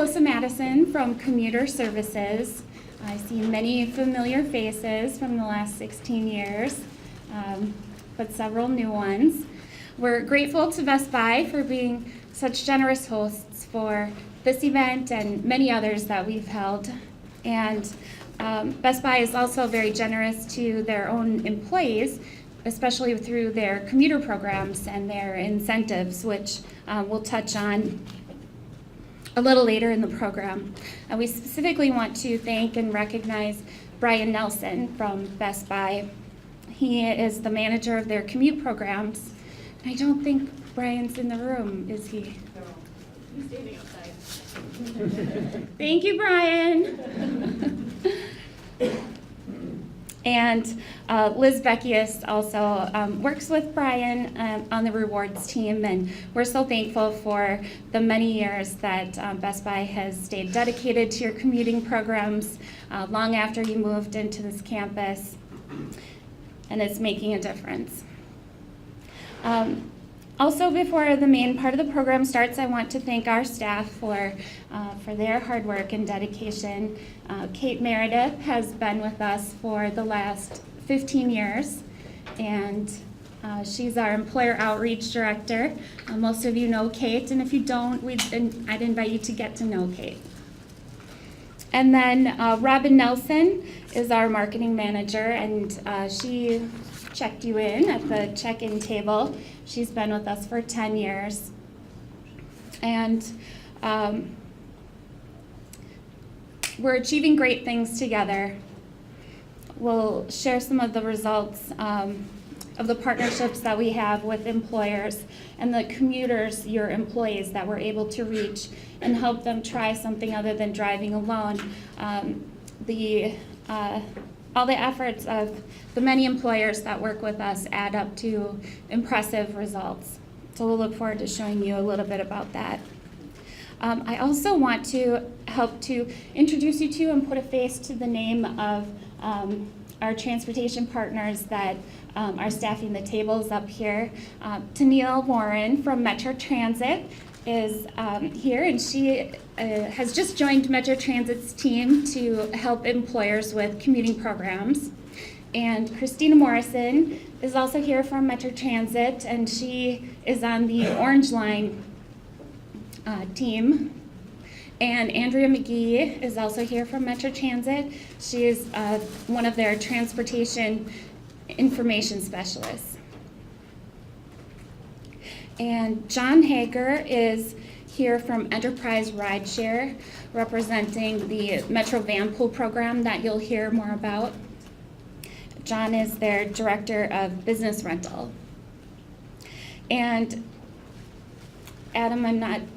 Alyssa Madison from Commuter Services. I see many familiar faces from the last 16 years, but several new ones. We're grateful to Best Buy for being such generous hosts for this event and many others that we've held. And Best Buy is also very generous to their own employees, especially through their commuter programs and their incentives, which we'll touch on a little later in the program. We specifically want to thank and recognize Brian Nelson from Best Buy. He is the manager of their commute programs. I don't think Brian's in the room, is he? No, he's standing outside. Thank you, Brian. And Liz Beckius also works with Brian on the rewards team, and we're so thankful for the many years that Best Buy has stayed dedicated to your commuting programs long after you moved into this campus, and it's making a difference. Also, before the main part of the program starts, I want to thank our staff for their hard work and dedication. Kate Meredith has been with us for the last 15 years, and she's our employer outreach director. Most of you know Kate, and if you don't, I'd invite you to get to know Kate. And then Robin Nelson is our marketing manager, and she checked you in at the check-in table. She's been with us for 10 years. And we're achieving great things together. We'll share some of the results of the partnerships that we have with employers and the commuters, your employees, that we're able to reach and help them try something other than driving alone. All the efforts of the many employers that work with us add up to impressive results. So we'll look forward to showing you a little bit about that. I also want to help to introduce you to and put a face to the name of our transportation partners that are staffing the tables up here. Tennille Warren from Metro Transit is here, and she has just joined Metro Transit's team to help employers with commuting programs. And Christina Morrison is also here from Metro Transit, and she is on the Orange Line team. And Andrea McGee is also here from Metro Transit. She is one of their transportation information specialists. And John Hager is here from Enterprise Rideshare, representing the Metro Van Pool program that you'll hear more about. John is their director of business rental. And Adam, I'm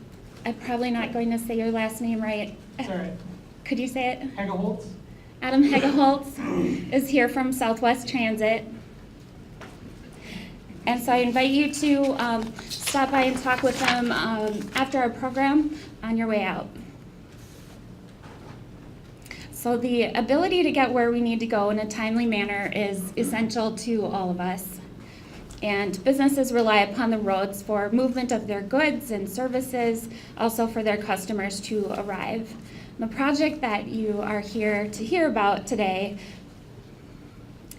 probably not going to say your last name right. It's all right. Could you say it? Hegeholtz. Adam Hegeholtz is here from Southwest Transit. And so I invite you to stop by and talk with them after our program on your way out. So the ability to get where we need to go in a timely manner is essential to all of us. And businesses rely upon the roads for movement of their goods and services, also for their customers to arrive. The project that you are here to hear about today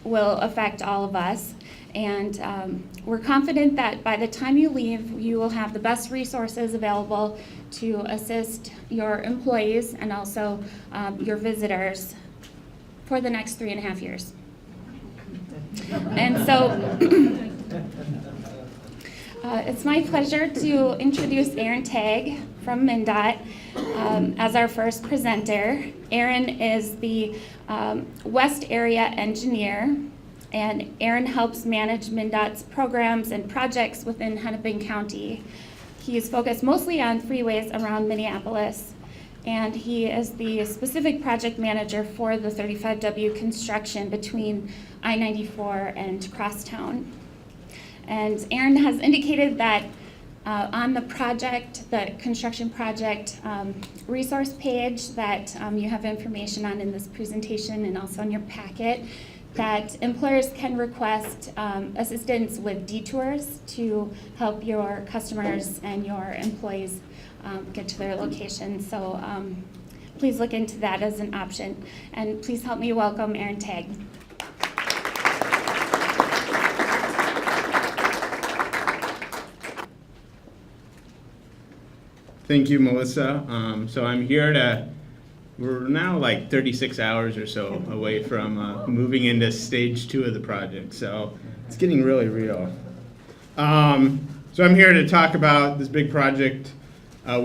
will affect all of us. And we're confident that by the time you leave, you will have the best resources available to assist your employees and also your visitors for the next 3.5 years. And so it's my pleasure to introduce Aaron Tagg from MnDOT as our first presenter. Aaron is the West Area Engineer, and Aaron helps manage MnDOT's programs and projects within Hennepin County. He is focused mostly on freeways around Minneapolis, and he is the specific project manager for the 35W construction between I-94 and Crosstown. And Aaron has indicated that on the project, the construction project resource page that you have information on in this presentation and also in your packet, that employers can request assistance with detours to help your customers and your employees get to their location. So please look into that as an option. And please help me welcome Erin Tagg. Thank you, Melissa. So I'm here we're now like 36 hours or so away from moving into stage 2 of the project. So it's getting really real. So I'm here to talk about this big project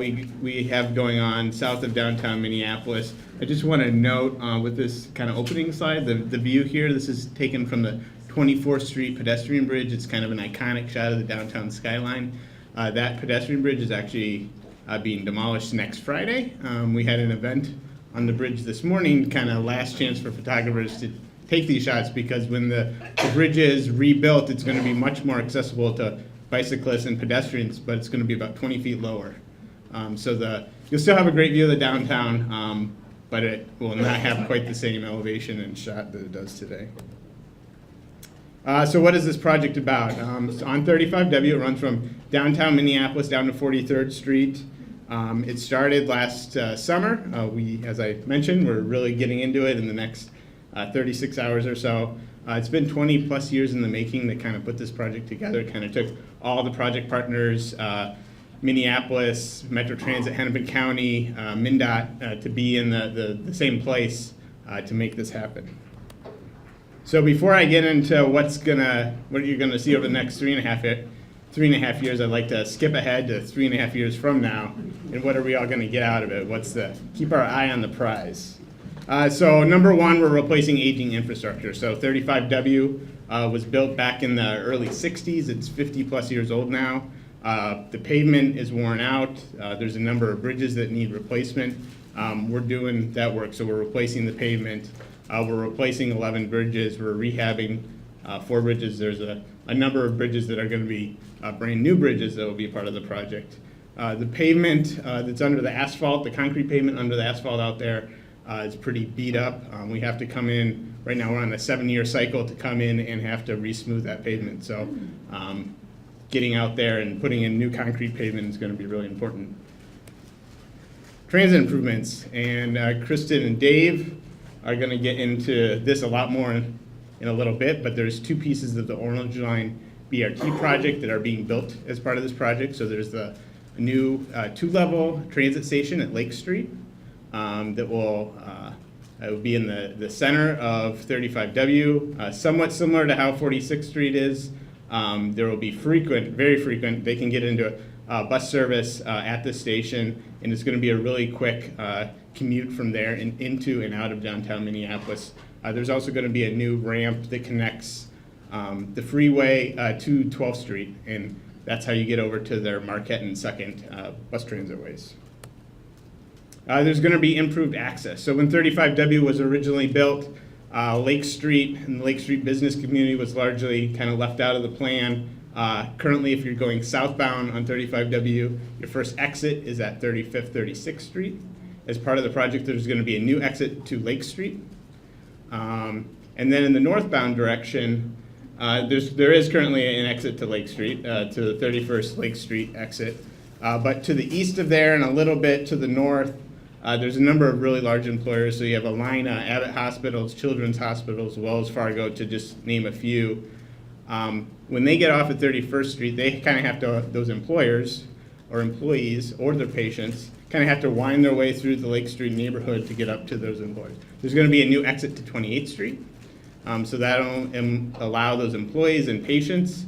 we have going on south of downtown Minneapolis. I just want to note with this kind of opening slide, the view here, this is taken from the 24th Street pedestrian bridge. It's kind of an iconic shot of the downtown skyline. That pedestrian bridge is actually being demolished next Friday. We had an event on the bridge this morning, kind of last chance for photographers to take these shots, because when the bridge is rebuilt, it's going to be much more accessible to bicyclists and pedestrians, but it's going to be about 20 feet lower. So you'll still have a great view of the downtown, but it will not have quite the same elevation and shot that it does today. So what is this project about? So on 35W, it runs from downtown Minneapolis down to 43rd Street. It started last summer. As I mentioned, we're really getting into it in the next 36 hours or so. It's been 20 plus years in the making that kind of put this project together. It kind of took all the project partners, Minneapolis, Metro Transit, Hennepin County, MnDOT, to be in the same place to make this happen. So before I get into what you're gonna see over the next 3.5 years, I'd like to skip ahead to 3.5 years from now, and what are we all gonna get out of it? Keep our eye on the prize. So number one, we're replacing aging infrastructure. So 35W was built back in the early 60s. It's 50 plus years old now. The pavement is worn out. There's a number of bridges that need replacement. We're doing that work, so we're replacing the pavement. We're replacing 11 bridges. We're rehabbing 4 bridges. There's a number of bridges that are going to be brand new bridges that will be part of the project. The pavement that's under the asphalt, the concrete pavement under the asphalt out there is pretty beat up. We have to come in, right now we're on a 7-year cycle to come in and have to re-smooth that pavement. So getting out there and putting in new concrete pavement is going to be really important. Transit improvements, and Kristen and Dave are going to get into this a lot more in a little bit, but there's 2 pieces of the Orange Line BRT project that are being built as part of this project. So there's the new 2-level transit station at Lake Street that will be in the center of 35W, somewhat similar to how 46th Street is. There will be very frequent, they can get into bus service at the station, and it's going to be a really quick commute from there and into and out of downtown Minneapolis. There's also going to be a new ramp that connects the freeway to 12th Street, and that's how you get over to their Marquette and 2nd bus transit ways. There's going to be improved access. So when 35W was originally built, Lake Street and the Lake Street business community was largely kind of left out of the plan. Currently, if you're going southbound on 35W, your first exit is at 35th, 36th Street. As part of the project, there's going to be a new exit to Lake Street. And then in the northbound direction, there is currently an exit to Lake Street, to the 31st Lake Street exit. But to the east of there and a little bit to the north, there's a number of really large employers. So you have Allina, Abbott Hospitals, Children's Hospitals, Wells Fargo, to just name a few. When they get off at 31st Street, they kind of have to, those employers or employees or their patients, kind of have to wind their way through the Lake Street neighborhood to get up to those employers. There's going to be a new exit to 28th Street. So that'll allow those employees and patients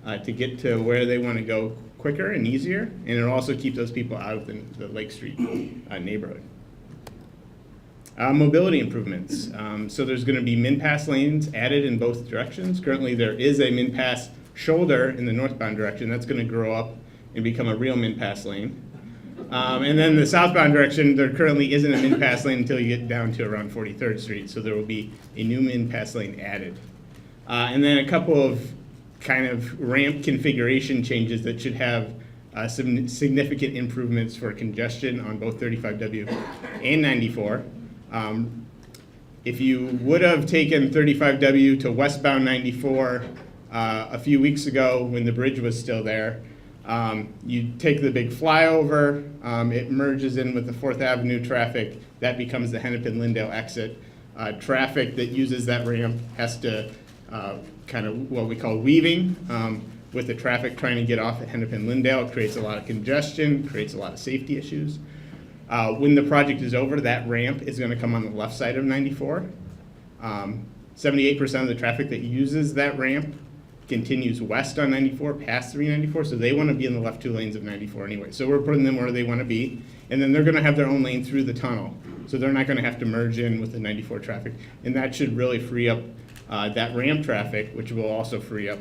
to get to where they want to go quicker and easier, and it'll also keep those people out of the Lake Street neighborhood. Mobility improvements. So there's going to be min-pass lanes added in both directions. Currently there is a min-pass shoulder in the northbound direction. That's going to grow up and become a real min-pass lane. And then the southbound direction, there currently isn't a min-pass lane until you get down to around 43rd Street, so there will be a new min-pass lane added. And then a couple of kind of ramp configuration changes that should have some significant improvements for congestion on both 35W and 94. if you would have taken 35W to westbound 94 a few weeks ago when the bridge was still there, you take the big flyover, it merges in with the 4th Avenue traffic, that becomes the Hennepin-Lyndale exit. Traffic that uses that ramp has to kind of what we call weaving with the traffic trying to get off at Hennepin-Lyndale. It creates a lot of congestion, creates a lot of safety issues. When the project is over, that ramp is going to come on the left side of 94. 78% of the traffic that uses that ramp continues west on 94, past 394, so they want to be in the left 2 lanes of 94 anyway. So we're putting them where they want to be, and then they're going to have their own lane through the tunnel. So they're not going to have to merge in with the 94 traffic, and that should really free up that ramp traffic, which will also free up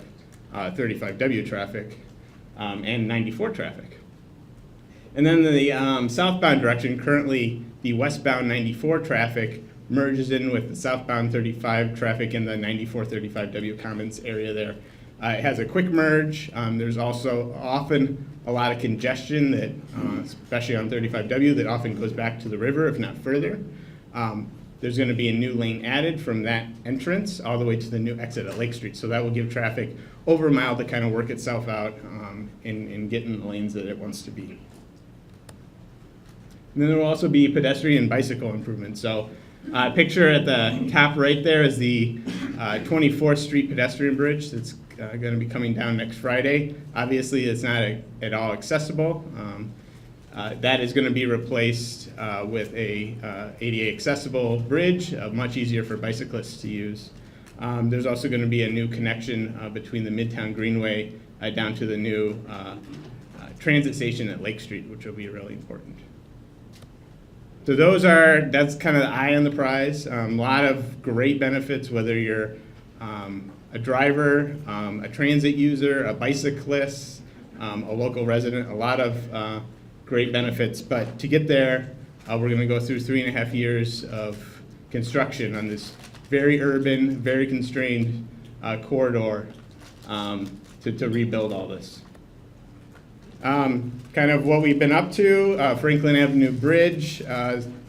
35W traffic and 94 traffic. And then the southbound direction, currently the westbound 94 traffic merges in with the southbound 35 traffic in the 94-35W Commons area there. It has a quick merge. There's also often a lot of congestion that, especially on 35W, that often goes back to the river, if not further. There's going to be a new lane added from that entrance all the way to the new exit at Lake Street. So that will give traffic over a mile to kind of work itself out and get in the lanes that it wants to be. And then there will also be pedestrian and bicycle improvements. So picture at the top right there is the 24th Street pedestrian bridge that's going to be coming down next Friday. Obviously, it's not at all accessible. That is going to be replaced with a ADA accessible bridge, much easier for bicyclists to use. There's also going to be a new connection between the Midtown Greenway down to the new transit station at Lake Street, which will be really important. So that's kind of the eye on the prize. A lot of great benefits, whether you're a driver, a transit user, a bicyclist, a local resident, a lot of great benefits. But to get there, we're going to go through 3.5 years of construction on this very urban, very constrained corridor to rebuild all this. Kind of what we've been up to, Franklin Avenue Bridge,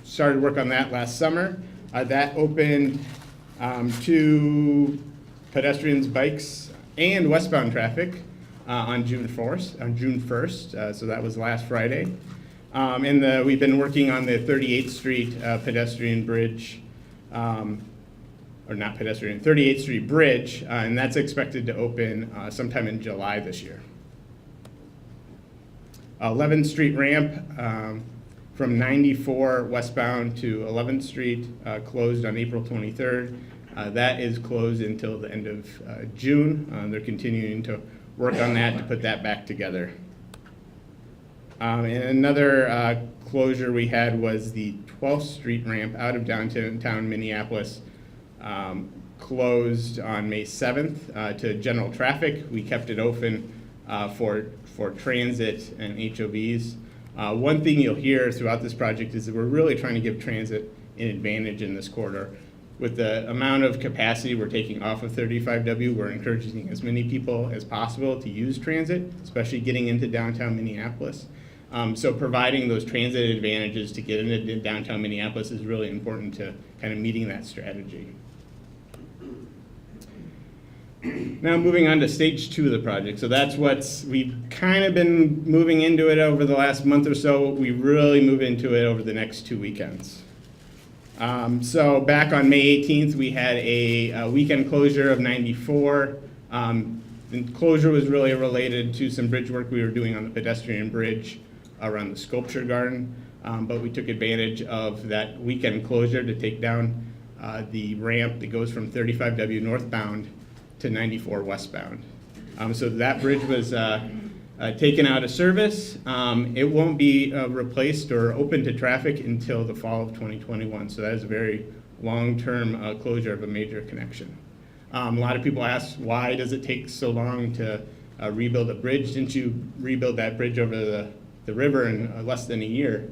started work on that last summer. That opened to pedestrians, bikes, and westbound traffic on June 1st, so that was last Friday. And we've been working on the 38th Street pedestrian bridge, or not pedestrian, 38th Street bridge, and that's expected to open sometime in July this year. 11th Street ramp from 94 westbound to 11th Street closed on April 23rd. That is closed until the end of June. They're continuing to work on that to put that back together. And another closure we had was the 12th Street ramp out of downtown Minneapolis, closed on May 7th to general traffic. We kept it open for transit and HOVs. One thing you'll hear throughout this project is that we're really trying to give transit an advantage in this corridor. With the amount of capacity we're taking off of 35W, we're encouraging as many people as possible to use transit, especially getting into downtown Minneapolis. So providing those transit advantages to get into downtown Minneapolis is really important to kind of meeting that strategy. Now moving on to stage 2 of the project. So that's we've kind of been moving into it over the last month or so. We really move into it over the next 2 weekends. So back on May 18th, we had a weekend closure of 94. The closure was really related to some bridge work we were doing on the pedestrian bridge around the sculpture garden. But we took advantage of that weekend closure to take down the ramp that goes from 35W northbound to 94 westbound. So that bridge was taken out of service. It won't be replaced or open to traffic until the fall of 2021. So that is a very long-term closure of a major connection. A lot of people ask, why does it take so long to rebuild a bridge? Didn't you rebuild that bridge over the river in less than a year?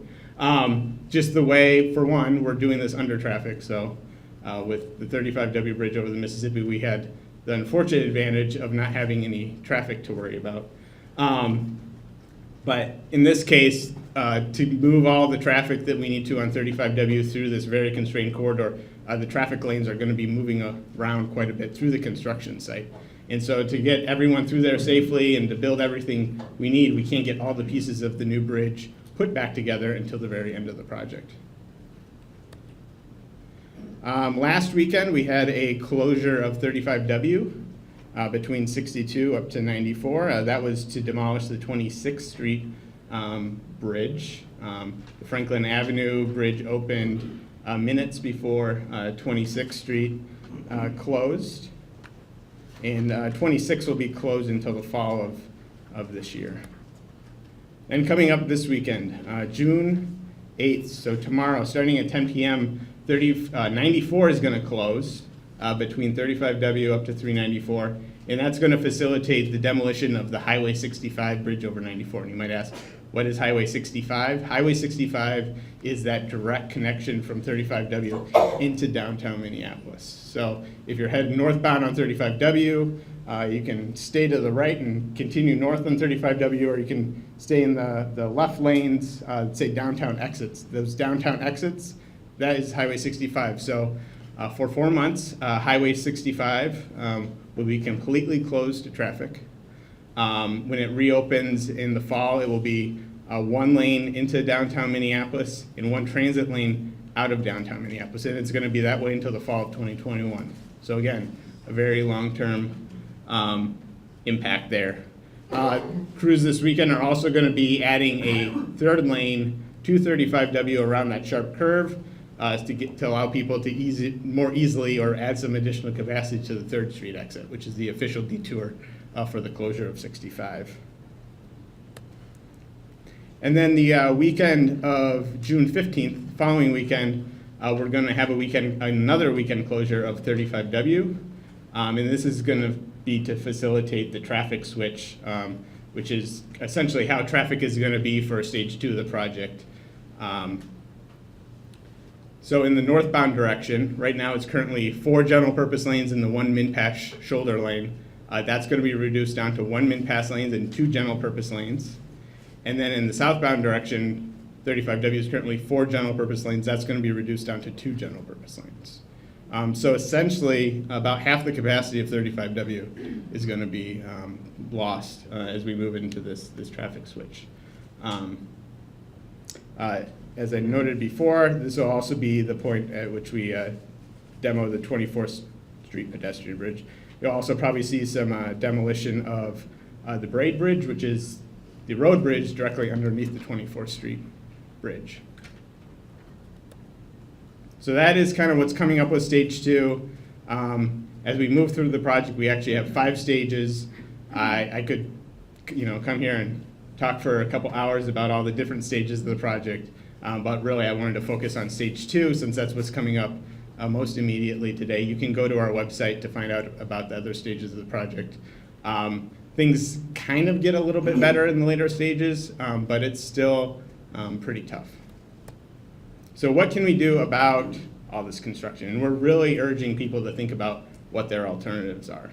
Just the way, for one, we're doing this under traffic. So with the 35W bridge over the Mississippi, we had the unfortunate advantage of not having any traffic to worry about. But in this case, to move all the traffic that we need to on 35W through this very constrained corridor, the traffic lanes are going to be moving around quite a bit through the construction site. And so to get everyone through there safely and to build everything we need, we can't get all the pieces of the new bridge put back together until the very end of the project. Last weekend, we had a closure of 35W between 62 up to 94. That was to demolish the 26th Street bridge. The Franklin Avenue bridge opened minutes before 26th Street closed. And 26 will be closed until the fall of this year. And coming up this weekend, June 8th, so tomorrow, starting at 10 p.m., 94 is going to close between 35W up to 394, and that's going to facilitate the demolition of the Highway 65 bridge over 94. And you might ask, what is Highway 65? Highway 65 is that direct connection from 35W into downtown Minneapolis. So if you're heading northbound on 35W, you can stay to the right and continue north on 35W, or you can stay in the left lanes, say downtown exits. Those downtown exits, that is Highway 65. So for 4 months, Highway 65 will be completely closed to traffic. When it reopens in the fall, it will be one lane into downtown Minneapolis and one transit lane out of downtown Minneapolis. And it's going to be that way until the fall of 2021. So again, a very long-term impact there. Crews this weekend are also going to be adding a third lane to 35W around that sharp curve to allow people to more easily or add some additional capacity to the 3rd Street exit, which is the official detour for the closure of 65. And then the weekend of June 15th, following weekend, we're going to have another weekend closure of 35W. And this is going to be to facilitate the traffic switch, which is essentially how traffic is going to be for stage 2 of the project. So in the northbound direction, right now it's currently 4 general purpose lanes and the 1 min-pass shoulder lane. That's going to be reduced down to 1 min-pass lanes and 2 general purpose lanes. And then in the southbound direction, 35W is currently 4 general purpose lanes. That's going to be reduced down to 2 general purpose lanes. So essentially, about half the capacity of 35W is going to be lost as we move into this traffic switch. As I noted before, this will also be the point at which we demo the 24th Street pedestrian bridge. You'll also probably see some demolition of the Braid Bridge, which is the road bridge directly underneath the 24th Street bridge. So that is kind of what's coming up with stage 2. As we move through the project, we actually have 5 stages. I could, come here and talk for a couple hours about all the different stages of the project, but really I wanted to focus on stage 2 since that's what's coming up most immediately today. You can go to our website to find out about the other stages of the project. Things kind of get a little bit better in the later stages, but it's still pretty tough. So what can we do about all this construction? And we're really urging people to think about what their alternatives are.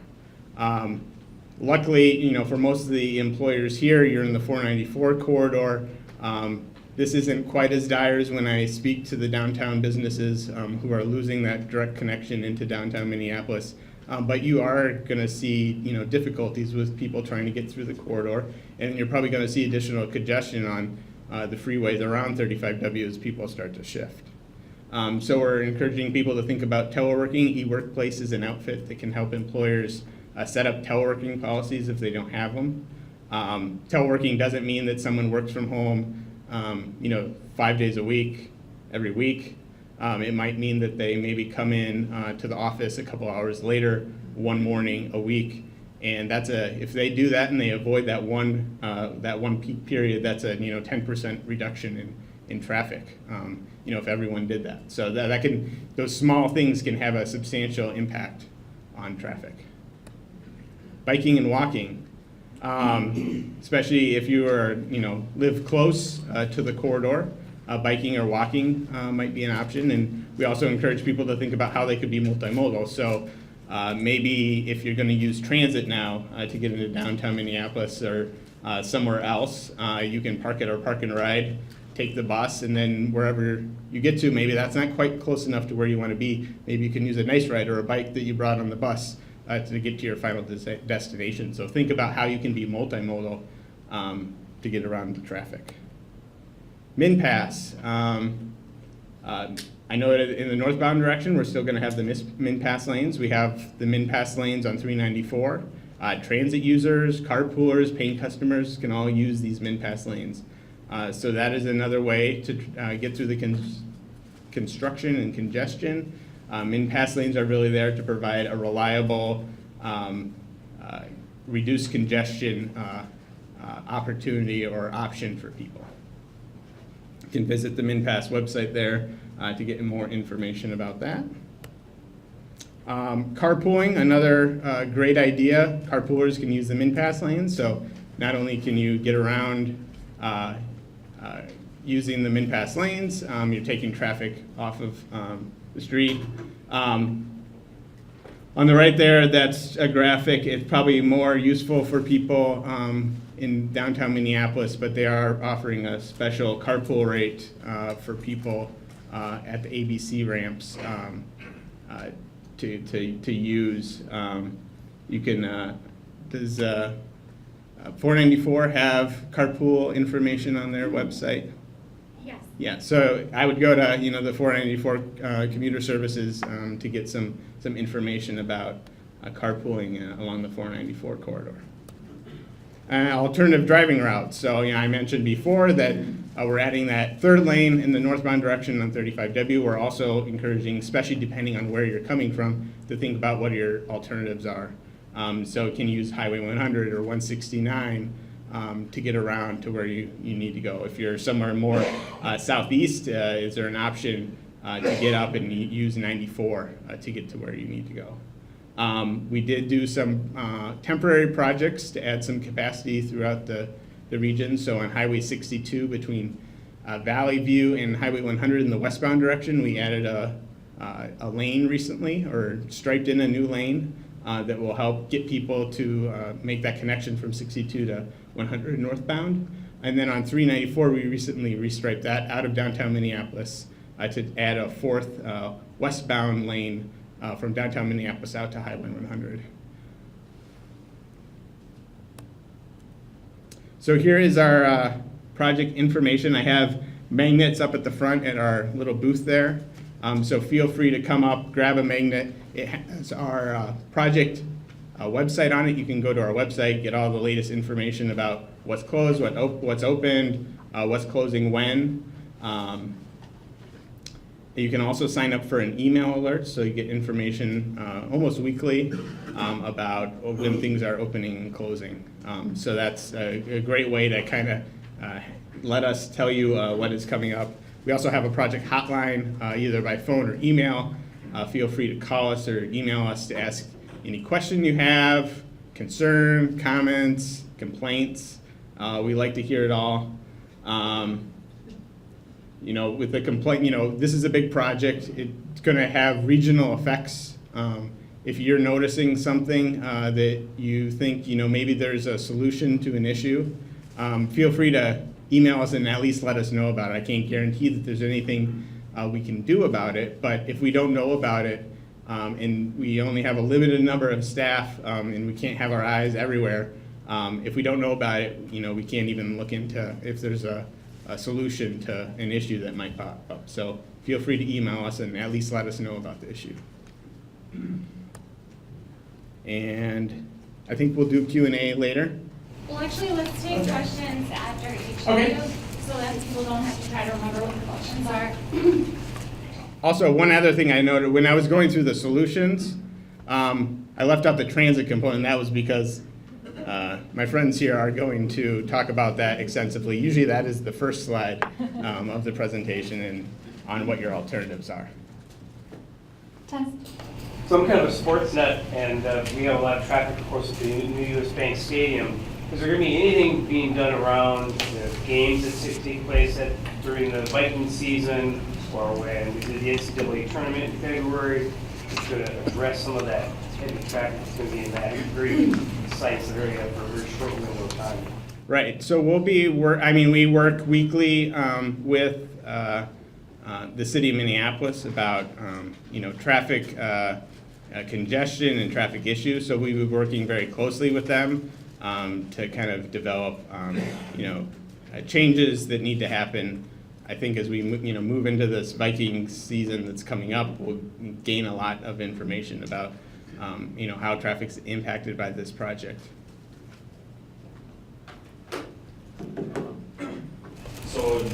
Luckily, for most of the employers here, you're in the 494 corridor. This isn't quite as dire as when I speak to the downtown businesses who are losing that direct connection into downtown Minneapolis. But you are going to see, difficulties with people trying to get through the corridor, and you're probably going to see additional congestion on the freeways around 35W as people start to shift. So we're encouraging people to think about teleworking. eWorkplace is an outfit that can help employers set up teleworking policies if they don't have them. Teleworking doesn't mean that someone works from home, 5 days a week, every week. It might mean that they maybe come in to the office a couple hours later one morning a week, and if they do that and they avoid that one peak period, that's a 10% reduction in traffic. If everyone did that, so those small things can have a substantial impact on traffic. Biking and walking, especially if you live close to the corridor. Biking or walking might be an option, and we also encourage people to think about how they could be multimodal. So maybe if you're going to use transit now to get into downtown Minneapolis or somewhere else, you can park at our park and ride, take the bus, and then wherever you get to, maybe that's not quite close enough to where you want to be. Maybe you can use a nice ride or a bike that you brought on the bus to get to your final destination. So think about how you can be multimodal to get around the traffic. MnPass. I know that in the northbound direction, we're still going to have the MnPass lanes. We have the MnPass lanes on 394. Transit users, carpoolers, paying customers can all use these MnPass lanes. So that is another way to get through the construction and congestion. MnPass lanes are really there to provide a reliable, reduced congestion opportunity or option for people. You can visit the MnPass website there to get more information about that. Carpooling, another great idea. Carpoolers can use the MnPass lanes, so not only can you get around using the MnPass lanes, you're taking traffic off of the street. On the right there, that's a graphic. It's probably more useful for people in downtown Minneapolis, but they are offering a special carpool rate for people at the ABC ramps to use. You can, does 494 have carpool information on their website? Yes. Yeah, so I would go to the 494 Commuter Services to get some information about carpooling along the 494 corridor. Alternative driving routes. So I mentioned before that we're adding that third lane in the northbound direction on 35W. We're also encouraging, especially depending on where you're coming from, to think about what your alternatives are. So you can use Highway 100 or 169 to get around to where you need to go. If you're somewhere more southeast, is there an option to get up and use 94 to get to where you need to go? We did do some temporary projects to add some capacity throughout the region. So on Highway 62 between Valley View and Highway 100 in the westbound direction, we added a lane recently, or striped in a new lane that will help get people to make that connection from 62 to 100 northbound. And then on 394, we recently restriped that out of downtown Minneapolis to add a fourth westbound lane from downtown Minneapolis out to Highway 100. So here is our project information. I have magnets up at the front at our little booth there. So feel free to come up, grab a magnet. It has our project website on it. You can go to our website, get all the latest information about what's closed, what's opened, what's closing when. You can also sign up for an email alert, so you get information almost weekly about when things are opening and closing. So that's a great way to kind of let us tell you what is coming up. We also have a project hotline, either by phone or email. Feel free to call us or email us to ask any question you have, concern, comments, complaints. We like to hear it all. With the complaint, this is a big project. It's going to have regional effects. If you're noticing something that you think, maybe there's a solution to an issue, feel free to email us and at least let us know about it. I can't guarantee that there's anything we can do about it, but if we don't know about it and we only have a limited number of staff and we can't have our eyes everywhere, if we don't know about it, we can't even look into if there's a solution to an issue that might pop up. So feel free to email us and at least let us know about the issue. And I think we'll do Q&A later. Well, actually, let's take questions after each Okay. of you, so that people don't have to try to remember what the questions are. Also, one other thing I noted, when I was going through the solutions, I left out the transit component. That was because my friends here are going to talk about that extensively. Usually that is the first slide of the presentation and on what your alternatives are. Test. So I'm kind of a sports nut, and we have a lot of traffic, of course, at the new US Bank Stadium. Is there going to be anything being done around the games that take place during the Viking season, or when we did the NCAA tournament in February, that's going to address some of that heavy traffic that's going to be in that very sites area for a very short window of time? Right, so we'll be, we work weekly with the city of Minneapolis about, traffic congestion and traffic issues. So we'll be working very closely with them to kind of develop, changes that need to happen. I think as we move into this Viking season that's coming up, we'll gain a lot of information about, how traffic's impacted by this project. So,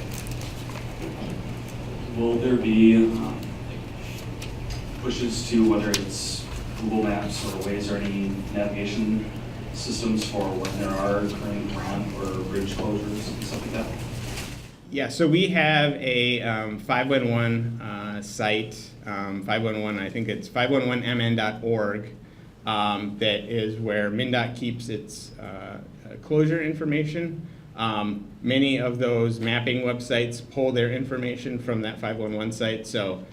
will there be pushes to whether it's Google Maps or Waze or any navigation systems for when there are current ramp or bridge closures and stuff like that? Yeah, so we have a 511 site, 511, I think it's 511mn.org, that is where MnDOT keeps its closure information. Many of those mapping websites pull their information from that 511 site, so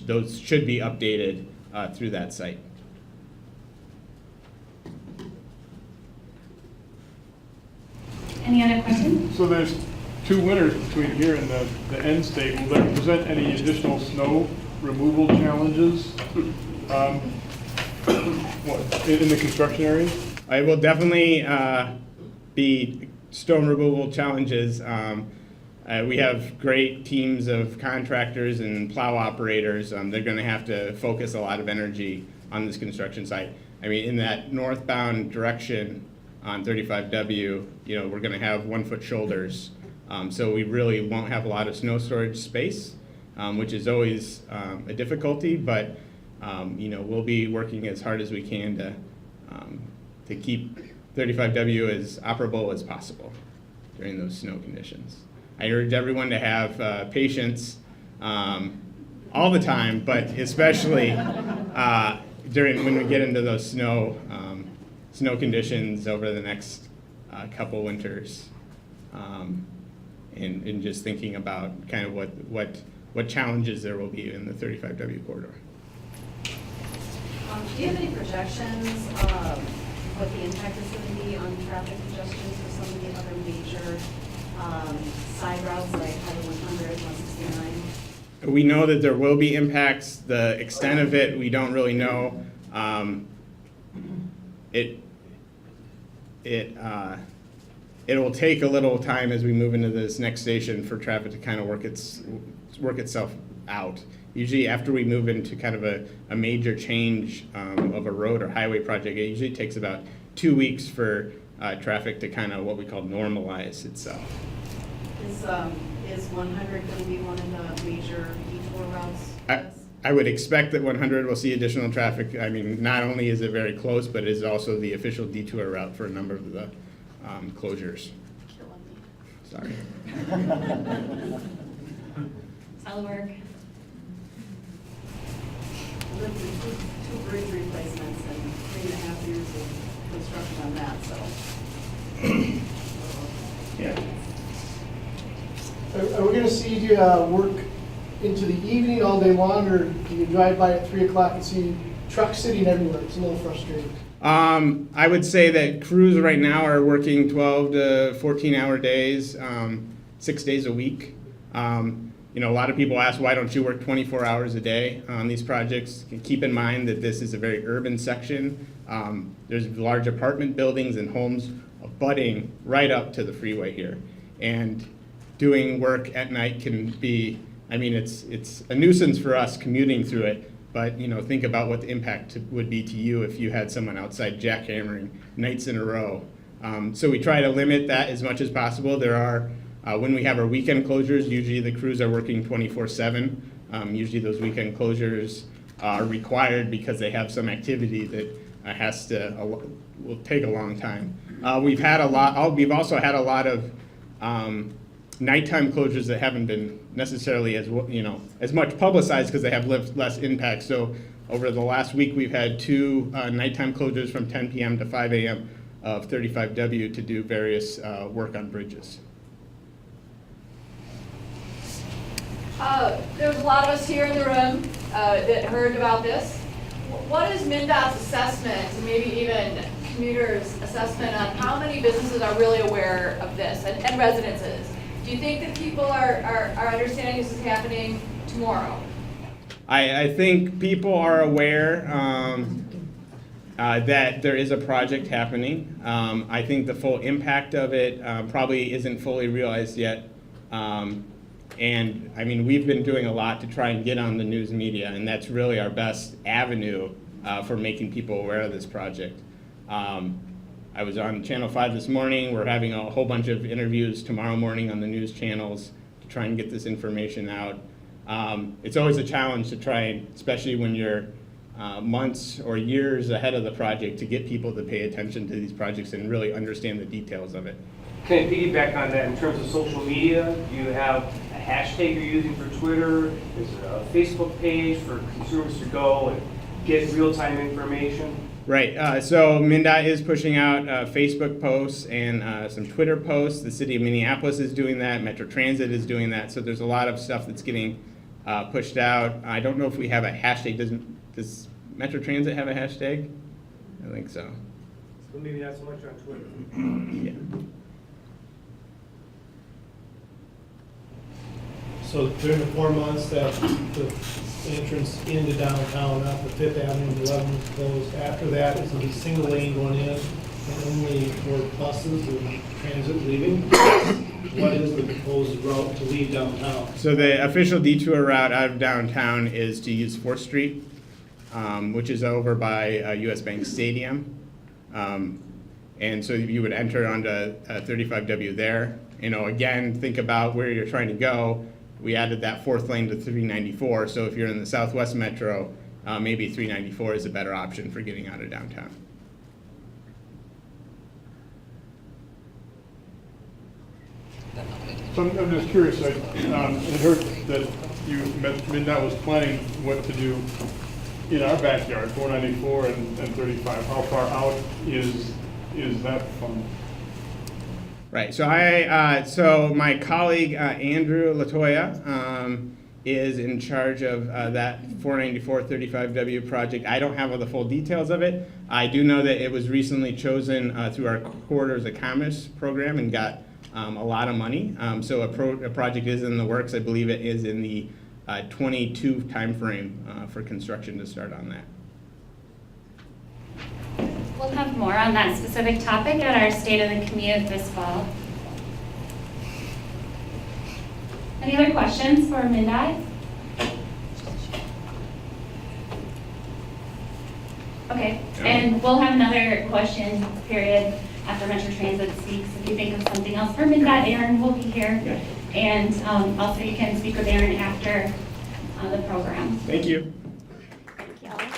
those should be updated through that site. Any other questions? So there's 2 winters between here and the end state. Will that present any additional snow removal challenges in the construction area? I will definitely be stone removal challenges. We have great teams of contractors and plow operators. They're going to have to focus a lot of energy on this construction site. I mean, in that northbound direction on 35W, we're going to have 1-foot shoulders. So we really won't have a lot of snow storage space, which is always a difficulty, but we'll be working as hard as we can to keep 35W as operable as possible during those snow conditions. I urge everyone to have patience all the time, but especially when we get into those snow conditions over the next couple winters. And just thinking about kind of what challenges there will be in the 35W corridor. Do you have any projections what the impact is going to be on traffic congestion for some of the other major side routes like Highway 100, 169? We know that there will be impacts. The extent of it, we don't really know. It will take a little time as we move into this next station for traffic to kind of work itself out. Usually after we move into kind of a major change of a road or highway project, it usually takes about 2 weeks for traffic to kind of what we call normalize itself. Is 100 going to be one of the major detour routes? I would expect that 100 will see additional traffic. I mean, not only is it very close, but it is also the official detour route for a number of the closures. Killing me. Sorry. That'll work. I lived through two bridge replacements and 3.5 years of construction on that, so. Yeah. Are we gonna see you work into the evening all day long, or do you drive by at 3 o'clock and see trucks sitting everywhere? It's a little frustrating. I would say that crews right now are working 12 to 14-hour days, 6 days a week. A lot of people ask, why don't you work 24 hours a day on these projects? Keep in mind that this is a very urban section. There's large apartment buildings and homes abutting right up to the freeway here. And doing work at night can be, it's a nuisance for us commuting through it, but think about what the impact would be to you if you had someone outside jackhammering nights in a row. So we try to limit that as much as possible. There are, when we have our weekend closures, usually the crews are working 24/7. Usually those weekend closures are required because they have some activity that will take a long time. We've also had a lot of nighttime closures that haven't been necessarily as much publicized because they have less impact. So over the last week, we've had 2 nighttime closures from 10 p.m. to 5 a.m. of 35W to do various work on bridges. There's a lot of us here in the room that heard about this. What is MnDOT's assessment, and maybe even Commuters assessment on how many businesses are really aware of this and residences. Do you think that people are understanding this is happening tomorrow? I think people are aware that there is a project happening. I think the full impact of it probably isn't fully realized yet. And I mean, we've been doing a lot to try and get on the news media, and that's really our best avenue for making people aware of this project. I was on Channel 5 this morning. We're having a whole bunch of interviews tomorrow morning on the news channels to try and get this information out. It's always a challenge to try, and especially when you're months or years ahead of the project, to get people to pay attention to these projects and really understand the details of it. Can I piggyback on that in terms of social media? Do you have a hashtag you're using for Twitter? Is there a Facebook page for consumers to go and get real-time information? Right, so MnDOT is pushing out Facebook posts and some Twitter posts. The city of Minneapolis is doing that. Metro Transit is doing that. So there's a lot of stuff that's getting pushed out. I don't know if we have a hashtag. Does Metro Transit have a hashtag? I think so. So maybe not so much on Twitter. Yeah. So during the 4 months that the entrance into downtown, off the 5th Avenue and 11th is closed, after that, it's going to be single lane going in and only for buses and transit leaving. What is the proposed route to leave downtown? So the official detour route out of downtown is to use 4th Street, which is over by US Bank Stadium. And so you would enter onto 35W there. You know, again, think about where you're trying to go. We added that 4th lane to 394, so if you're in the Southwest Metro, maybe 394 is a better option for getting out of downtown. So I'm just curious, I heard that MnDOT was planning what to do in our backyard, 494 and 35. How far out is that from? Right, so so my colleague Andrew Latoya is in charge of that 494 35W project. I don't have all the full details of it. I do know that it was recently chosen through our Corridors of Commerce program and got a lot of money. So a project is in the works. I believe it is in the 22 timeframe for construction to start on that. We'll have more on that specific topic at our State of the Commute this fall. Any other questions for MnDOT? Okay, and we'll have another question period after Metro Transit speaks. If you think of something else for MnDOT, Aaron will be here. Yeah. And also you can speak with Aaron after the program. Thank you. Thank you.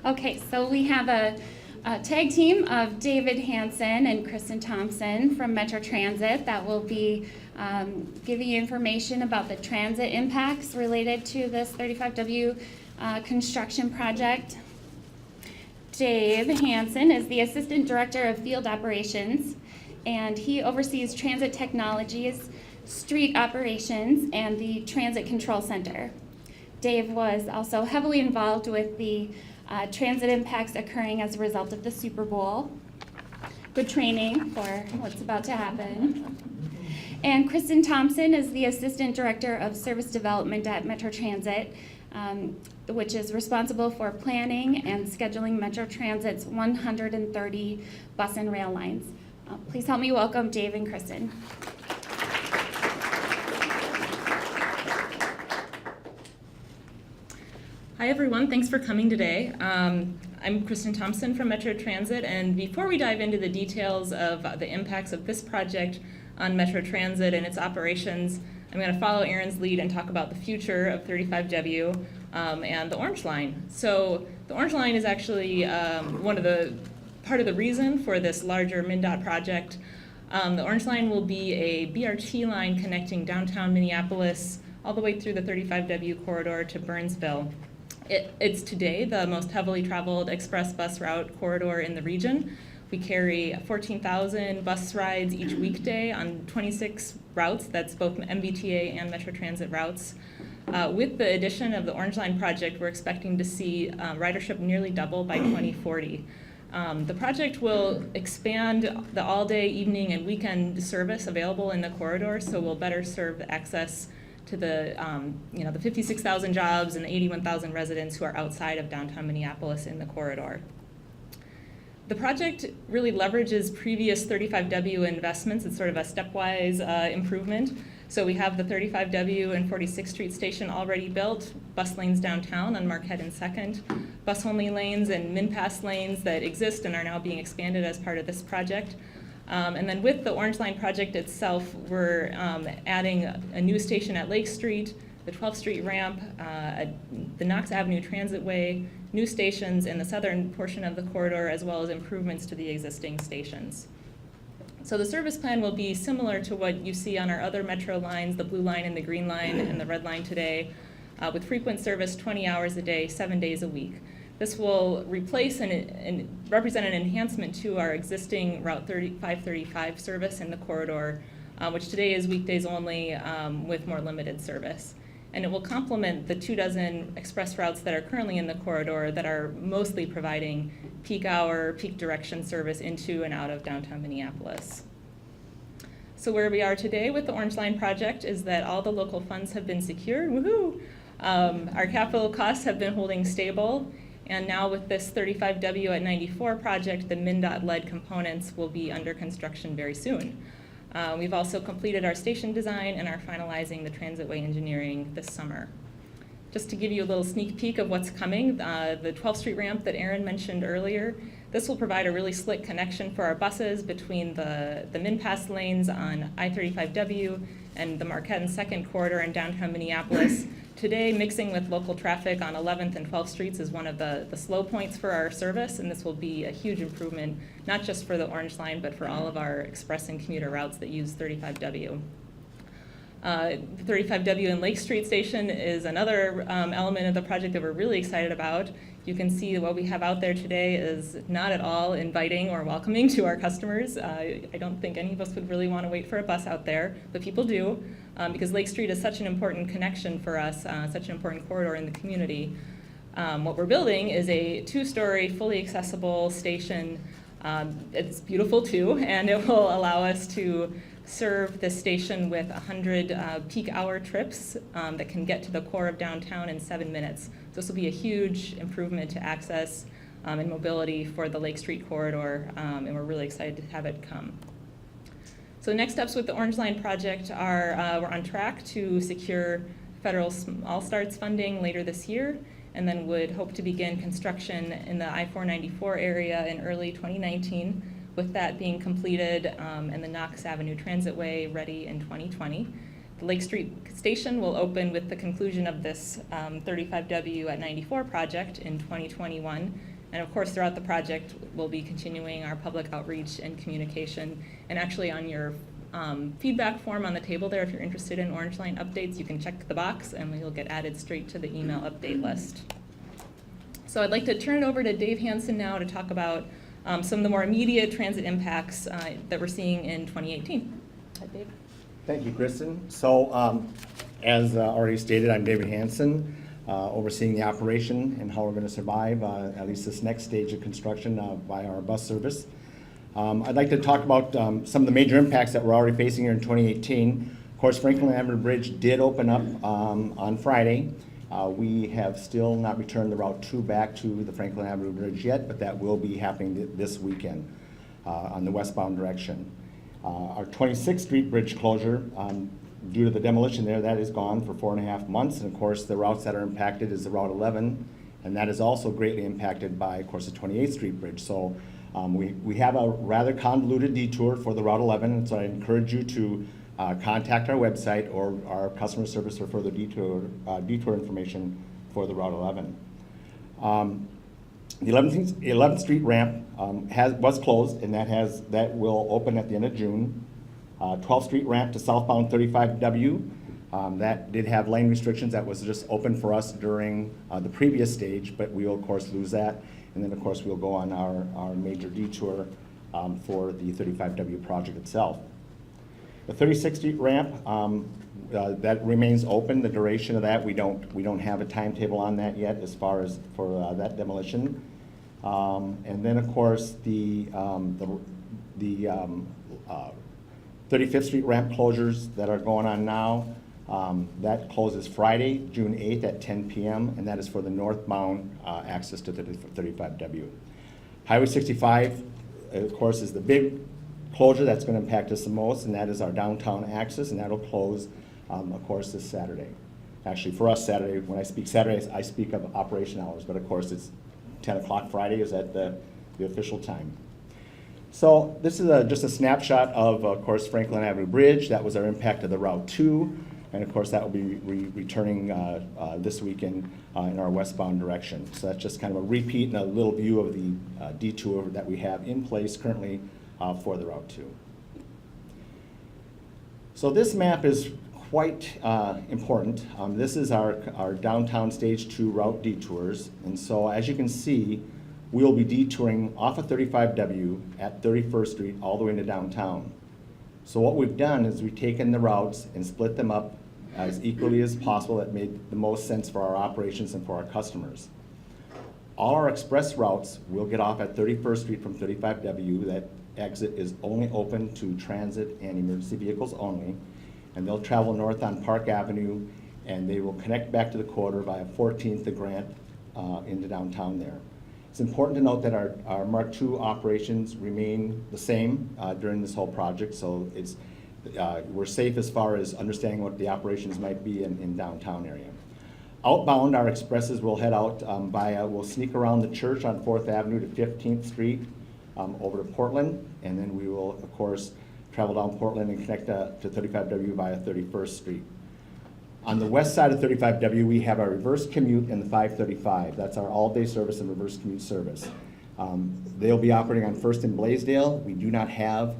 Okay, so we have a tag team of David Hansen and Kristen Thompson from Metro Transit that will be giving you information about the transit impacts related to this 35W construction project. Dave Hansen is the Assistant Director of Field Operations, and he oversees transit technologies, street operations, and the Transit Control Center. Dave was also heavily involved with the transit impacts occurring as a result of the Super Bowl. Good training for what's about to happen. And Kristen Thompson is the Assistant Director of Service Development at Metro Transit, which is responsible for planning and scheduling Metro Transit's 130 bus and rail lines. Please help me welcome Dave and Kristen. Hi everyone, thanks for coming today. I'm Kristen Thompson from Metro Transit, and before we dive into the details of the impacts of this project on Metro Transit and part operations, I'm going to follow Aaron's lead and talk about the future of 35W and the Orange Line. So the Orange Line is actually part of the reason for this larger MnDOT project. The Orange Line will be a BRT line connecting downtown Minneapolis all the way through the 35W corridor to Burnsville. It's today the most heavily traveled express bus route corridor in the region, We carry 14,000 bus rides each weekday on 26 routes. That's both MBTA and Metro Transit routes. With the addition of the Orange Line project, we're expecting to see ridership nearly double by 2040. The project will expand the all-day, evening, and weekend service available in the corridor, so we'll better serve the access to the, the 56,000 jobs and the 81,000 residents who are outside of downtown Minneapolis in the corridor. The project really leverages previous 35W investments. It's sort of a stepwise improvement. So we have the 35W and 46th Street station already built, bus lanes downtown on Marquette and 2nd, bus-only lanes and min-pass lanes that exist and are now being expanded as part of this project. And then with the Orange Line project itself, we're adding a new station at Lake Street, the 12th Street ramp, the Knox Avenue Transitway, new stations in the southern portion of the corridor, as well as improvements to the existing stations. So the service plan will be similar to what you see on our other metro lines, the blue line and the green line and the red line today, with frequent service 20 hours a day, 7 days a week. This will replace and represent an enhancement to our existing Route 535 service in the corridor, which today is weekdays only with more limited service. And it will complement the 24 express routes that are currently in the corridor that are mostly providing peak hour, peak direction service into and out of downtown Minneapolis. So where we are today with the Orange Line project is that all the local funds have been secured, woohoo! Our capital costs have been holding stable, and now with this 35W at 94 project, the MnDOT-led components will be under construction very soon. We've also completed our station design and are finalizing the transitway engineering this summer. Just to give you a little sneak peek of what's coming, the 12th Street ramp that Aaron mentioned earlier, this will provide a really slick connection for our buses between the min-pass lanes on I-35W and the Marquette and 2nd corridor in downtown Minneapolis. Today, mixing with local traffic on 11th and 12th Streets is one of the slow points for our service, and this will be a huge improvement, not just for the Orange Line, but for all of our express and commuter routes that use 35W. The 35W and Lake Street Station is another element of the project that we're really excited about. You can see what we have out there today is not at all inviting or welcoming to our customers. I don't think any of us would really want to wait for a bus out there, but people do, because Lake Street is such an important connection for us, such an important corridor in the community. What we're building is a 2-story, fully accessible station. It's beautiful too, and it will allow us to serve the station with 100 peak hour trips that can get to the core of downtown in 7 minutes. So this will be a huge improvement to access and mobility for the Lake Street corridor, and we're really excited to have it come. So next steps with the Orange Line project are we're on track to secure federal All Starts funding later this year, and then would hope to begin construction in the I-494 area in early 2019, with that being completed and the Knox Avenue Transitway ready in 2020. The Lake Street Station will open with the conclusion of this 35W at 94 project in 2021. And of course, throughout the project, we'll be continuing our public outreach and communication. And actually on your feedback form on the table there, if you're interested in Orange Line updates, you can check the box and you'll get added straight to the email update list. So I'd like to turn it over to Dave Hansen now to talk about some of the more immediate transit impacts that we're seeing in 2018. Hi, Dave. Thank you, Kristen. So as already stated, I'm David Hansen, overseeing the operation and how we're going to survive at least this next stage of construction by our bus service. I'd like to talk about some of the major impacts that we're already facing here in 2018. Of course, Franklin Avenue Bridge did open up on Friday. We have still not returned the Route 2 back to the Franklin Avenue Bridge yet, but that will be happening this weekend on the westbound direction. Our 26th Street Bridge closure, due to the demolition there, that is gone for 4.5 months. And of course, the routes that are impacted is the Route 11, and that is also greatly impacted by, of course, the 28th Street Bridge. So we have a rather convoluted detour for the Route 11, and so I encourage you to contact our website or our customer service for further detour information for the Route 11. The 11th Street ramp was closed, and that will open at the end of June. 12th Street ramp to southbound 35W, that did have lane restrictions. That was just open for us during the previous stage, but we will of course lose that. And then of course we'll go on our major detour for the 35W project itself. The 36th Street ramp, that remains open. The duration of that, we don't have a timetable on that yet as far as for that demolition. And then, of course, the 35th Street ramp closures that are going on now, that closes Friday, June 8th at 10 p.m., and that is for the northbound access to 35W. Highway 65, of course, is the big closure that's going to impact us the most, and that is our downtown access, and that'll close, of course, this Saturday. Actually, for us, Saturday, when I speak Saturdays, I speak of operation hours, but of course, it's 10 o'clock Friday is at the official time. So this is just a snapshot of course, Franklin Avenue Bridge. That was our impact of the Route 2. And of course, that will be returning this weekend in our westbound direction. So that's just kind of a repeat and a little view of the detour that we have in place currently for the Route 2. So this map is quite important. This is our downtown Stage 2 route detours. And so as you can see, we will be detouring off of 35W at 31st Street all the way into downtown. So what we've done is we've taken the routes and split them up as equally as possible. That made the most sense for our operations and for our customers. All our express routes will get off at 31st Street from 35W. That exit is only open to transit and emergency vehicles only. And they'll travel north on Park Avenue, and they will connect back to the corridor via 14th to Grant into downtown there. It's important to note that our Mark II operations remain the same during this whole project, so we're safe as far as understanding what the operations might be in downtown area. Outbound, our expresses will head out we'll sneak around the church on 4th Avenue to 15th Street over to Portland, and then we will, of course, travel down Portland and connect to 35W via 31st Street. On the west side of 35W, we have our reverse commute and the 535. That's our all-day service and reverse commute service. They'll be operating on 1st and Blaisdell. We do not have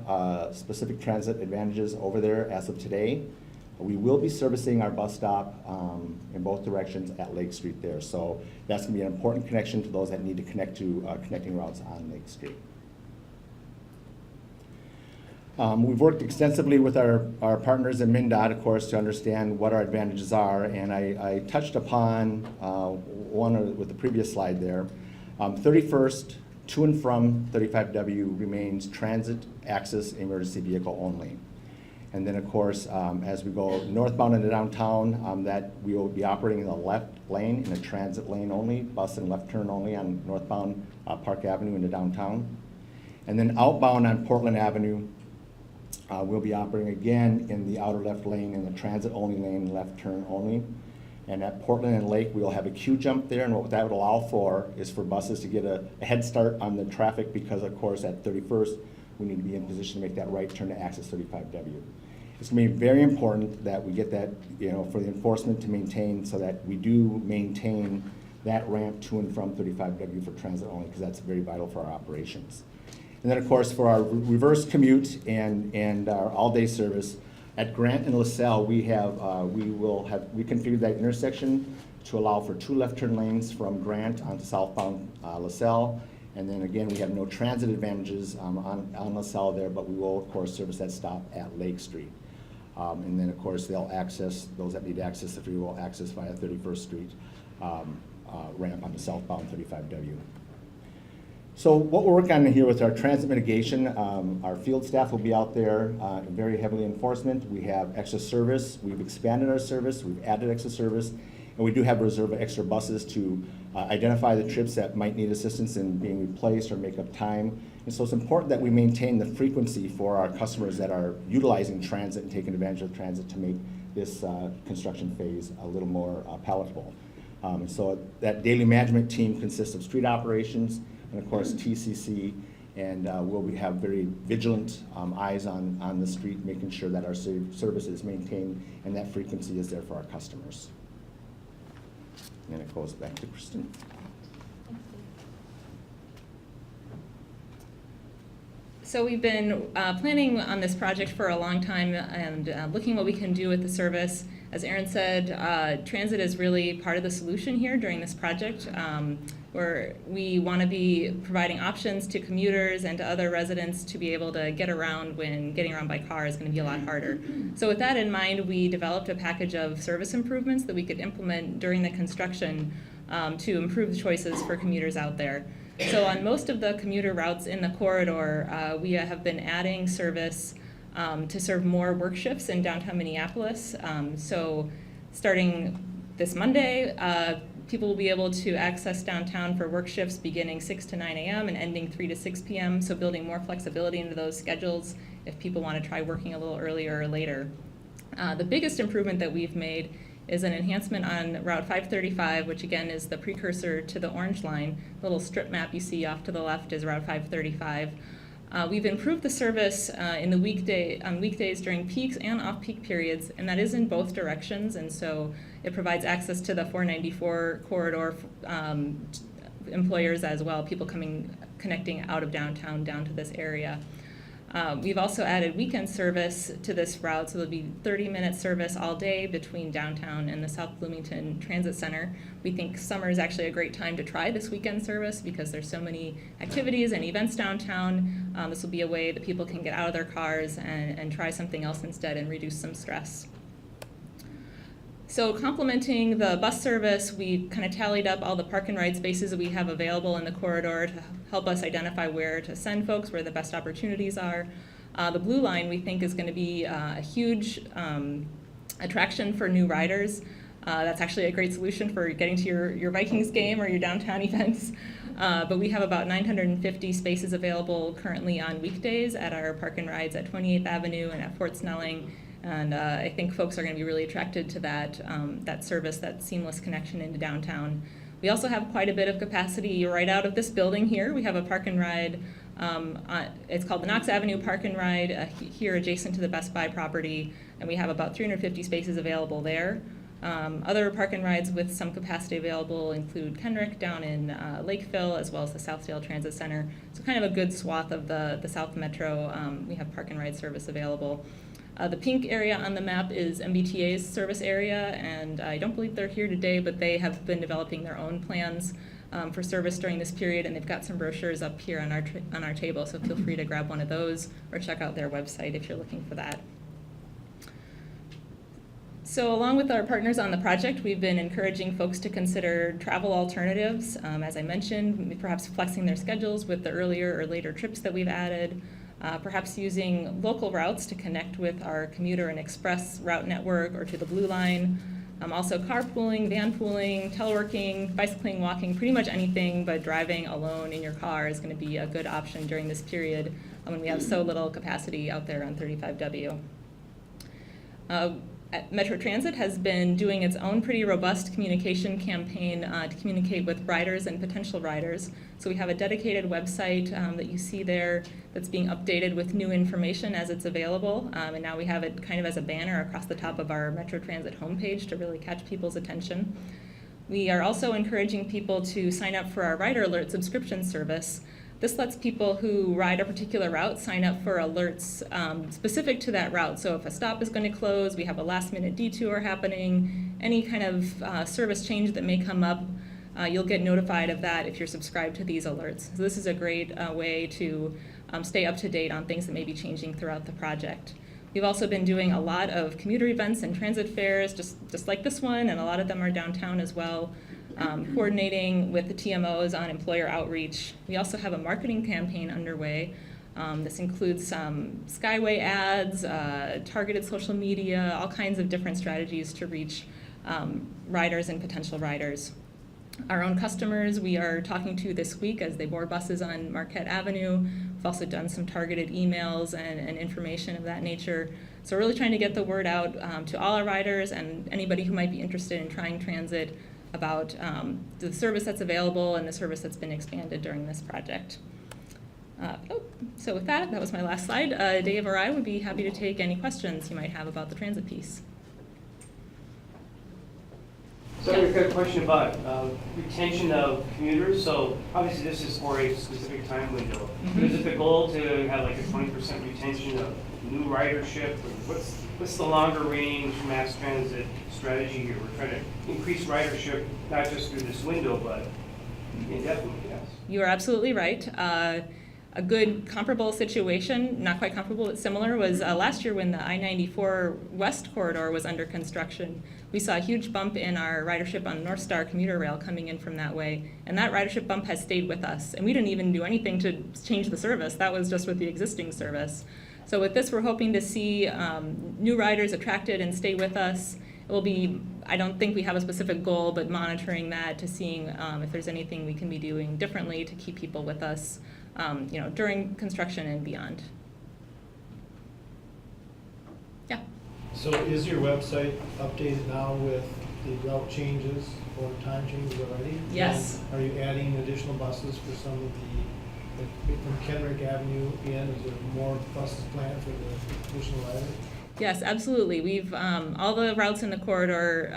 specific transit advantages over there as of today. We will be servicing our bus stop in both directions at Lake Street there. So that's going to be an important connection to those that need to connect to connecting routes on Lake Street. We've worked extensively with our partners in MnDOT, of course, to understand what our advantages are, and I touched upon one with the previous slide there. 31st to and from 35W remains transit access emergency vehicle only. And then, of course, as we go northbound into downtown, that we will be operating in the left lane, in a transit lane only, bus and left turn only on northbound Park Avenue into downtown. And then outbound on Portland Avenue, we'll be operating again in the outer left lane, in the transit only lane, left turn only. And at Portland and Lake, we'll have a queue jump there, and what that would allow for is for buses to get a head start on the traffic, because of course at 31st, we need to be in position to make that right turn to access 35W. It's going to be very important that we get that, for the enforcement to maintain, so that we do maintain that ramp to and from 35W for transit only, because that's very vital for our operations. And then, of course, for our reverse commute and our all-day service, at Grant and LaSalle, we reconfigured that intersection to allow for 2 left turn lanes from Grant onto southbound LaSalle. And then again, we have no transit advantages on LaSalle there, but we will, of course, service that stop at Lake Street. And then, of course, they'll access, those that need access, if we will access via 31st Street ramp on the southbound 35W. So what we're working on here with our transit mitigation, our field staff will be out there very heavily enforcement. We have extra service. We've expanded our service. We've added extra service. And we do have a reserve of extra buses to identify the trips that might need assistance in being replaced or make up time. And so it's important that we maintain the frequency for our customers that are utilizing transit and taking advantage of transit to make this construction phase a little more palatable. And so that daily management team consists of street operations, and of course TCC, and we have very vigilant eyes on the street, making sure that our service is maintained and that frequency is there for our customers. And it goes back to Kristen. So we've been planning on this project for a long time and looking what we can do with the service. As Aaron said, transit is really part of the solution here during this project. where we want to be providing options to commuters and to other residents to be able to get around when getting around by car is going to be a lot harder. So with that in mind, we developed a package of service improvements that we could implement during the construction to improve the choices for commuters out there. So on most of the commuter routes in the corridor, we have been adding service to serve more work shifts in downtown Minneapolis. So starting this Monday, people will be able to access downtown for work shifts beginning 6 to 9 a.m. and ending 3 to 6 p.m., so building more flexibility into those schedules if people want to try working a little earlier or later. The biggest improvement that we've made is an enhancement on Route 535, which again is the precursor to the orange line. The little strip map you see off to the left is Route 535. We've improved the service on weekdays during peaks and off-peak periods, and that is in both directions, and so it provides access to the 494 corridor employers as well, people connecting out of downtown down to this area. We've also added weekend service to this route, so there'll be 30-minute service all day between downtown and the South Bloomington Transit Center. We think summer is actually a great time to try this weekend service because there's so many activities and events downtown. This will be a way that people can get out of their cars and try something else instead and reduce some stress. So complementing the bus service, we kind of tallied up all the park and ride spaces that we have available in the corridor to help us identify where to send folks, where the best opportunities are. The blue line we think is going to be a huge attraction for new riders. That's actually a great solution for getting to your Vikings game or your downtown events. But we have about 950 spaces available currently on weekdays at our park and rides at 28th Avenue and at Fort Snelling. And I think folks are going to be really attracted to that service, that seamless connection into downtown. We also have quite a bit of capacity right out of this building here. We have a park and ride. It's called the Knox Avenue Park and Ride here adjacent to the Best Buy property, and we have about 350 spaces available there. Other park and rides with some capacity available include Kenrick down in Lakeville, as well as the Southdale Transit Center. So kind of a good swath of the South Metro. We have park and ride service available. The pink area on the map is MBTA's service area, and I don't believe they're here today, but they have been developing their own plans for service during this period, and they've got some brochures up here on our table, so feel free to grab one of those or check out their website if you're looking for that. So along with our partners on the project, we've been encouraging folks to consider travel alternatives. As I mentioned, perhaps flexing their schedules with the earlier or later trips that we've added. Perhaps using local routes to connect with our commuter and express route network or to the Blue Line. Also carpooling, van pooling, teleworking, bicycling, walking, pretty much anything but driving alone in your car is going to be a good option during this period when we have so little capacity out there on 35W. Metro Transit has been doing its own pretty robust communication campaign to communicate with riders and potential riders. So we have a dedicated website that you see there that's being updated with new information as it's available. And now we have it kind of as a banner across the top of our Metro Transit homepage to really catch people's attention. We are also encouraging people to sign up for our Rider Alert subscription service. This lets people who ride a particular route sign up for alerts specific to that route. So if a stop is going to close, we have a last-minute detour happening, any kind of service change that may come up, you'll get notified of that if you're subscribed to these alerts. So this is a great way to stay up to date on things that may be changing throughout the project. We've also been doing a lot of commuter events and transit fairs, just like this one, and a lot of them are downtown as well. Coordinating with the TMOs on employer outreach. We also have a marketing campaign underway. This includes some Skyway ads, targeted social media, all kinds of different strategies to reach riders and potential riders. Our own customers we are talking to this week as they board buses on Marquette Avenue. We've also done some targeted emails and information of that nature. So we're really trying to get the word out to all our riders and anybody who might be interested in trying transit about the service that's available and the service that's been expanded during this project. So with that was my last slide. Dave or I would be happy to take any questions you might have about the transit piece. So I've got a question about retention of commuters. So obviously this is for a specific time window. But is it the goal to have like a 20% retention of new ridership? Or what's the longer range mass transit strategy here? We're trying to increase ridership not just through this window, but Definitely, yes. You are absolutely right. A good comparable situation, not quite comparable, but similar, was last year when the I-94 West corridor was under construction. We saw a huge bump in our ridership on North Star commuter rail coming in from that way, and that ridership bump has stayed with us. And we didn't even do anything to change the service. That was just with the existing service. So with this, we're hoping to see new riders attracted and stay with us. It will be, I don't think we have a specific goal, but monitoring that to seeing if there's anything we can be doing differently to keep people with us, during construction and beyond. Yeah. So is your website updated now with the route changes or time changes already? Yes. And are you adding additional buses for some of like from Kenrick Avenue in? Is there more buses planned for the additional riders? Yes, absolutely. We've all the routes in the corridor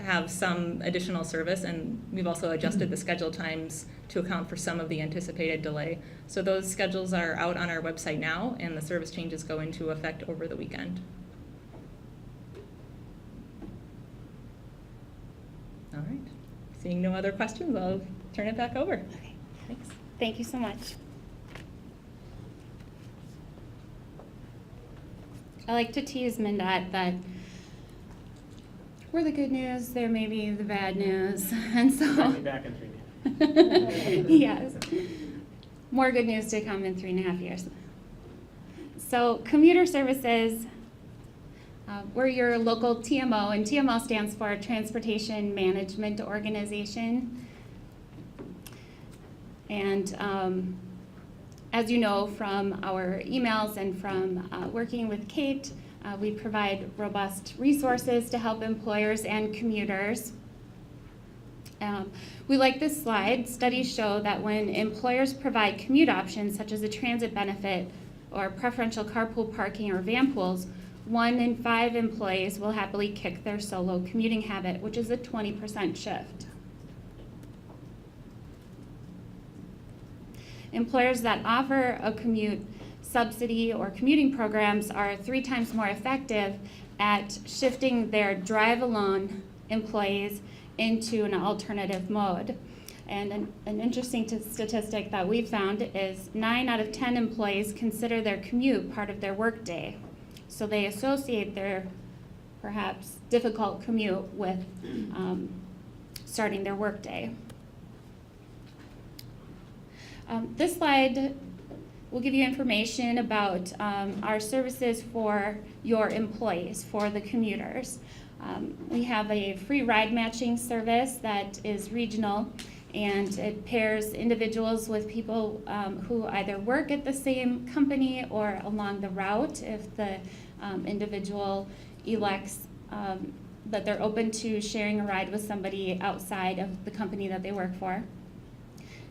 have some additional service, and we've also adjusted the schedule times to account for some of the anticipated delay. So those schedules are out on our website now, and the service changes go into effect over the weekend. All right. Seeing no other questions, I'll turn it back over. Okay, thanks. Thank you so much. I like to tease MnDOT that we're the good news, there may be the bad news, and so. I'll be back in 3 days. Yes, more good news to come in 3.5 years. So commuter services, we're your local TMO, and TMO stands for Transportation Management Organization. And as you know from our emails and from working with Kate, we provide robust resources to help employers and commuters. We like this slide. Studies show that when employers provide commute options such as a transit benefit or preferential carpool parking or van pools, 1 in 5 employees will happily kick their solo commuting habit, which is a 20% shift. Employers that offer a commute subsidy or commuting programs are 3 times more effective at shifting their drive-alone employees into an alternative mode. And an interesting statistic that we've found is 9 out of 10 employees consider their commute part of their workday. So they associate their perhaps difficult commute with starting their workday. This slide will give you information about our services for your employees, for the commuters. We have a free ride matching service that is regional, and it pairs individuals with people who either work at the same company or along the route if the individual elects that they're open to sharing a ride with somebody outside of the company that they work for.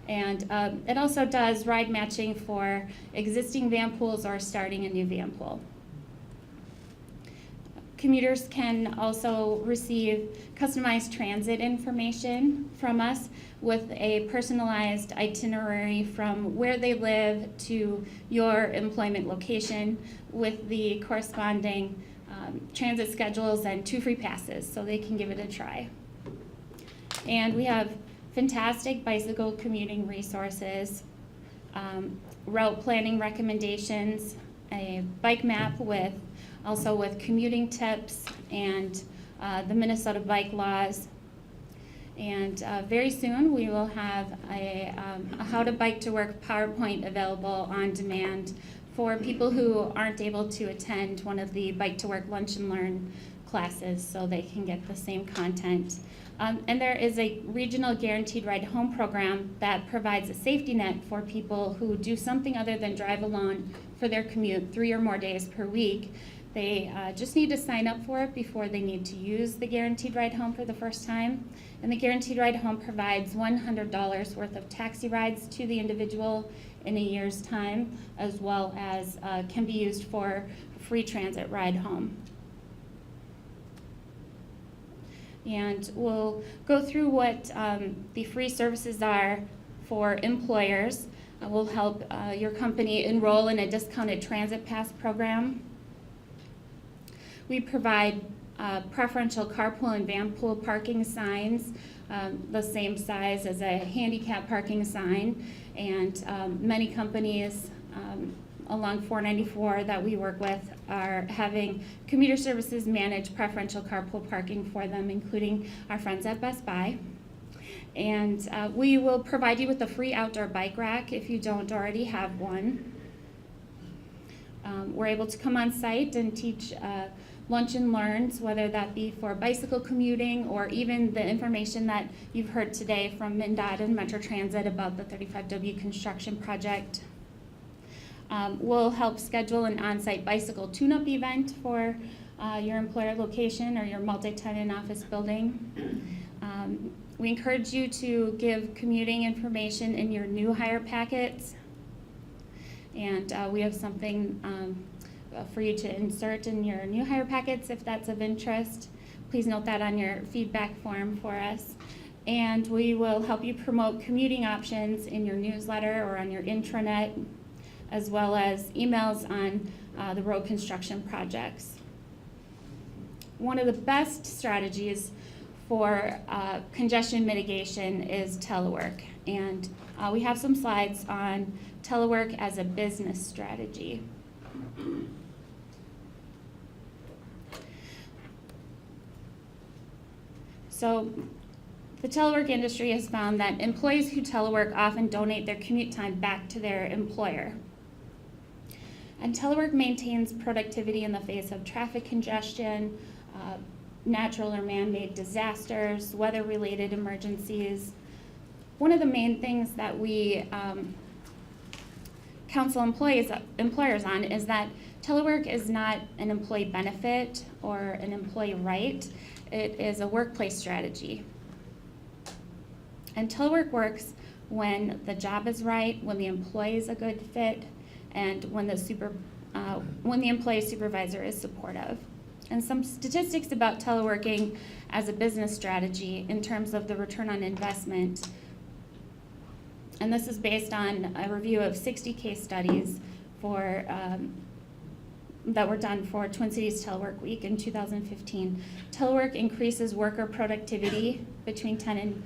And it also does ride matching for existing van pools or starting a new van pool. Commuters can also receive customized transit information from us with a personalized itinerary from where they live to your employment location with the corresponding transit schedules and 2 free passes, so they can give it a try. And we have fantastic bicycle commuting resources, route planning recommendations, a bike map with commuting tips and the Minnesota bike laws. And very soon we will have a How to Bike to Work PowerPoint available on demand for people who aren't able to attend one of the Bike to Work Lunch and Learn classes, so they can get the same content. And there is a regional guaranteed ride home program that provides a safety net for people who do something other than drive alone for their commute 3 or more days per week. They just need to sign up for it before they need to use the guaranteed ride home for the first time. And the guaranteed ride home provides $100 worth of taxi rides to the individual in a year's time, as well as can be used for free transit ride home. And we'll go through what the free services are for employers. We'll help your company enroll in a discounted transit pass program. We provide preferential carpool and van pool parking signs, the same size as a handicap parking sign. And many companies along 494 that we work with are having commuter services manage preferential carpool parking for them, including our friends at Best Buy. And we will provide you with a free outdoor bike rack if you don't already have one. We're able to come on site and teach lunch and learns, whether that be for bicycle commuting or even the information that you've heard today from MnDOT and Metro Transit about the 35W construction project. We'll help schedule an on-site bicycle tune-up event for your employer location or your multi-tenant office building. We encourage you to give commuting information in your new hire packets. And we have something for you to insert in your new hire packets if that's of interest. Please note that on your feedback form for us. And we will help you promote commuting options in your newsletter or on your intranet, as well as emails on the road construction projects. One of the best strategies for congestion mitigation is telework. And we have some slides on telework as a business strategy. So the telework industry has found that employees who telework often donate their commute time back to their employer. And telework maintains productivity in the face of traffic congestion, natural or man-made disasters, weather-related emergencies. One of the main things that we counsel employers on is that telework is not an employee benefit or an employee right. It is a workplace strategy. And telework works when the job is right, when the employee is a good fit, and when the employee supervisor is supportive. And some statistics about teleworking as a business strategy in terms of the return on investment. And this is based on a review of 60 case studies for that were done for Twin Cities Telework Week in 2015. Telework increases worker productivity between 10 and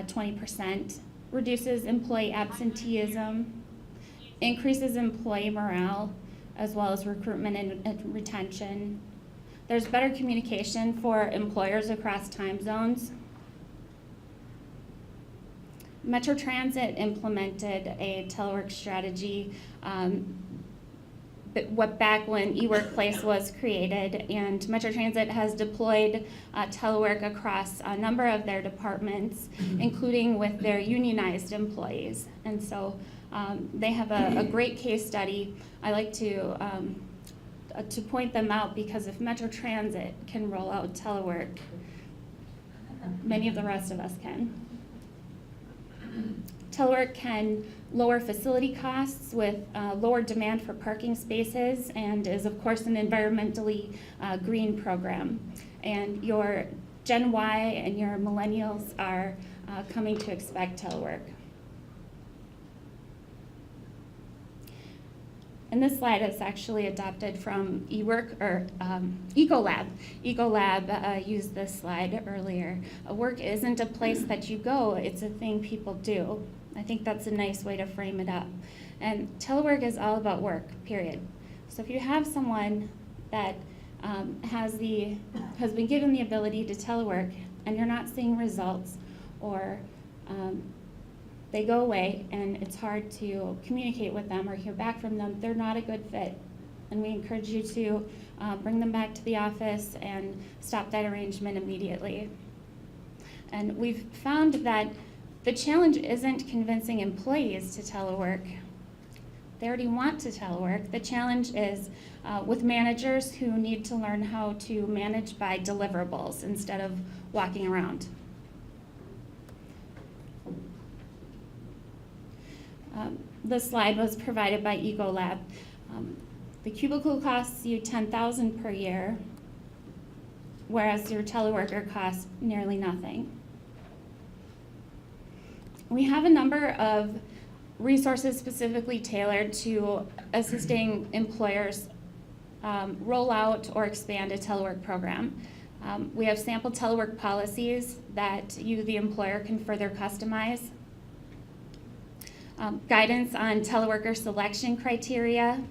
20%, reduces employee absenteeism, increases employee morale, as well as recruitment and retention. There's better communication for employers across time zones. Metro Transit implemented a telework strategy back when eWorkplace was created, and Metro Transit has deployed telework across a number of their departments, including with their unionized employees. And so they have a great case study. I like to point them out because if Metro Transit can roll out telework, many of the rest of us can. Telework can lower facility costs with lower demand for parking spaces and is, of course, an environmentally green program. And your Gen Y and your millennials are coming to expect telework. And this slide is actually adopted from Ecolab. Ecolab used this slide earlier. Work isn't a place that you go, it's a thing people do. I think that's a nice way to frame it up. And telework is all about work, period. So if you have someone that has been given the ability to telework and you're not seeing results, or they go away and it's hard to communicate with them or hear back from them, they're not a good fit. And we encourage you to bring them back to the office and stop that arrangement immediately. And we've found that the challenge isn't convincing employees to telework. They already want to telework. The challenge is with managers who need to learn how to manage by deliverables instead of walking around. This slide was provided by Ecolab. The cubicle costs you $10,000 per year, whereas your teleworker costs nearly nothing. We have a number of resources specifically tailored to assisting employers roll out or expand a telework program. We have sample telework policies that you, the employer, can further customize. Guidance on teleworker selection criteria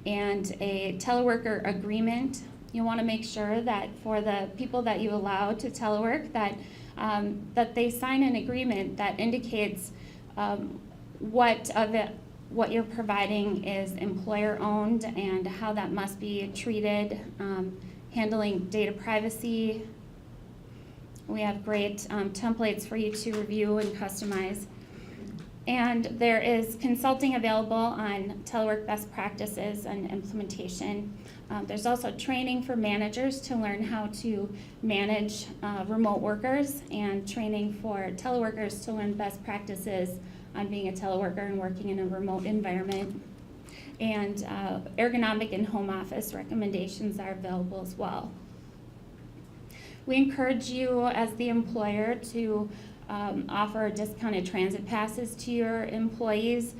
and a teleworker agreement. You want to make sure that for the people that you allow to telework, that that they sign an agreement that indicates what you're providing is employer-owned and how that must be treated, handling data privacy. We have great templates for you to review and customize. And there is consulting available on telework best practices and implementation. There's also training for managers to learn how to manage remote workers, and training for teleworkers to learn best practices on being a teleworker and working in a remote environment. And ergonomic and home office recommendations are available as well. We encourage you as the employer to offer discounted transit passes to your employees,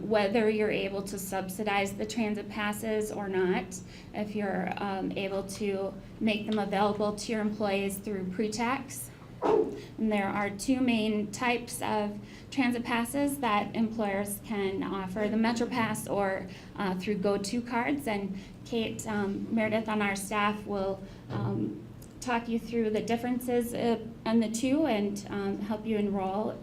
whether you're able to subsidize the transit passes or not. If you're able to make them available to your employees through pre-tax. And there are two main types of transit passes that employers can offer, the Metro Pass or through Go-To cards. And Kate Meredith on our staff will talk you through the differences on the two and help you enroll.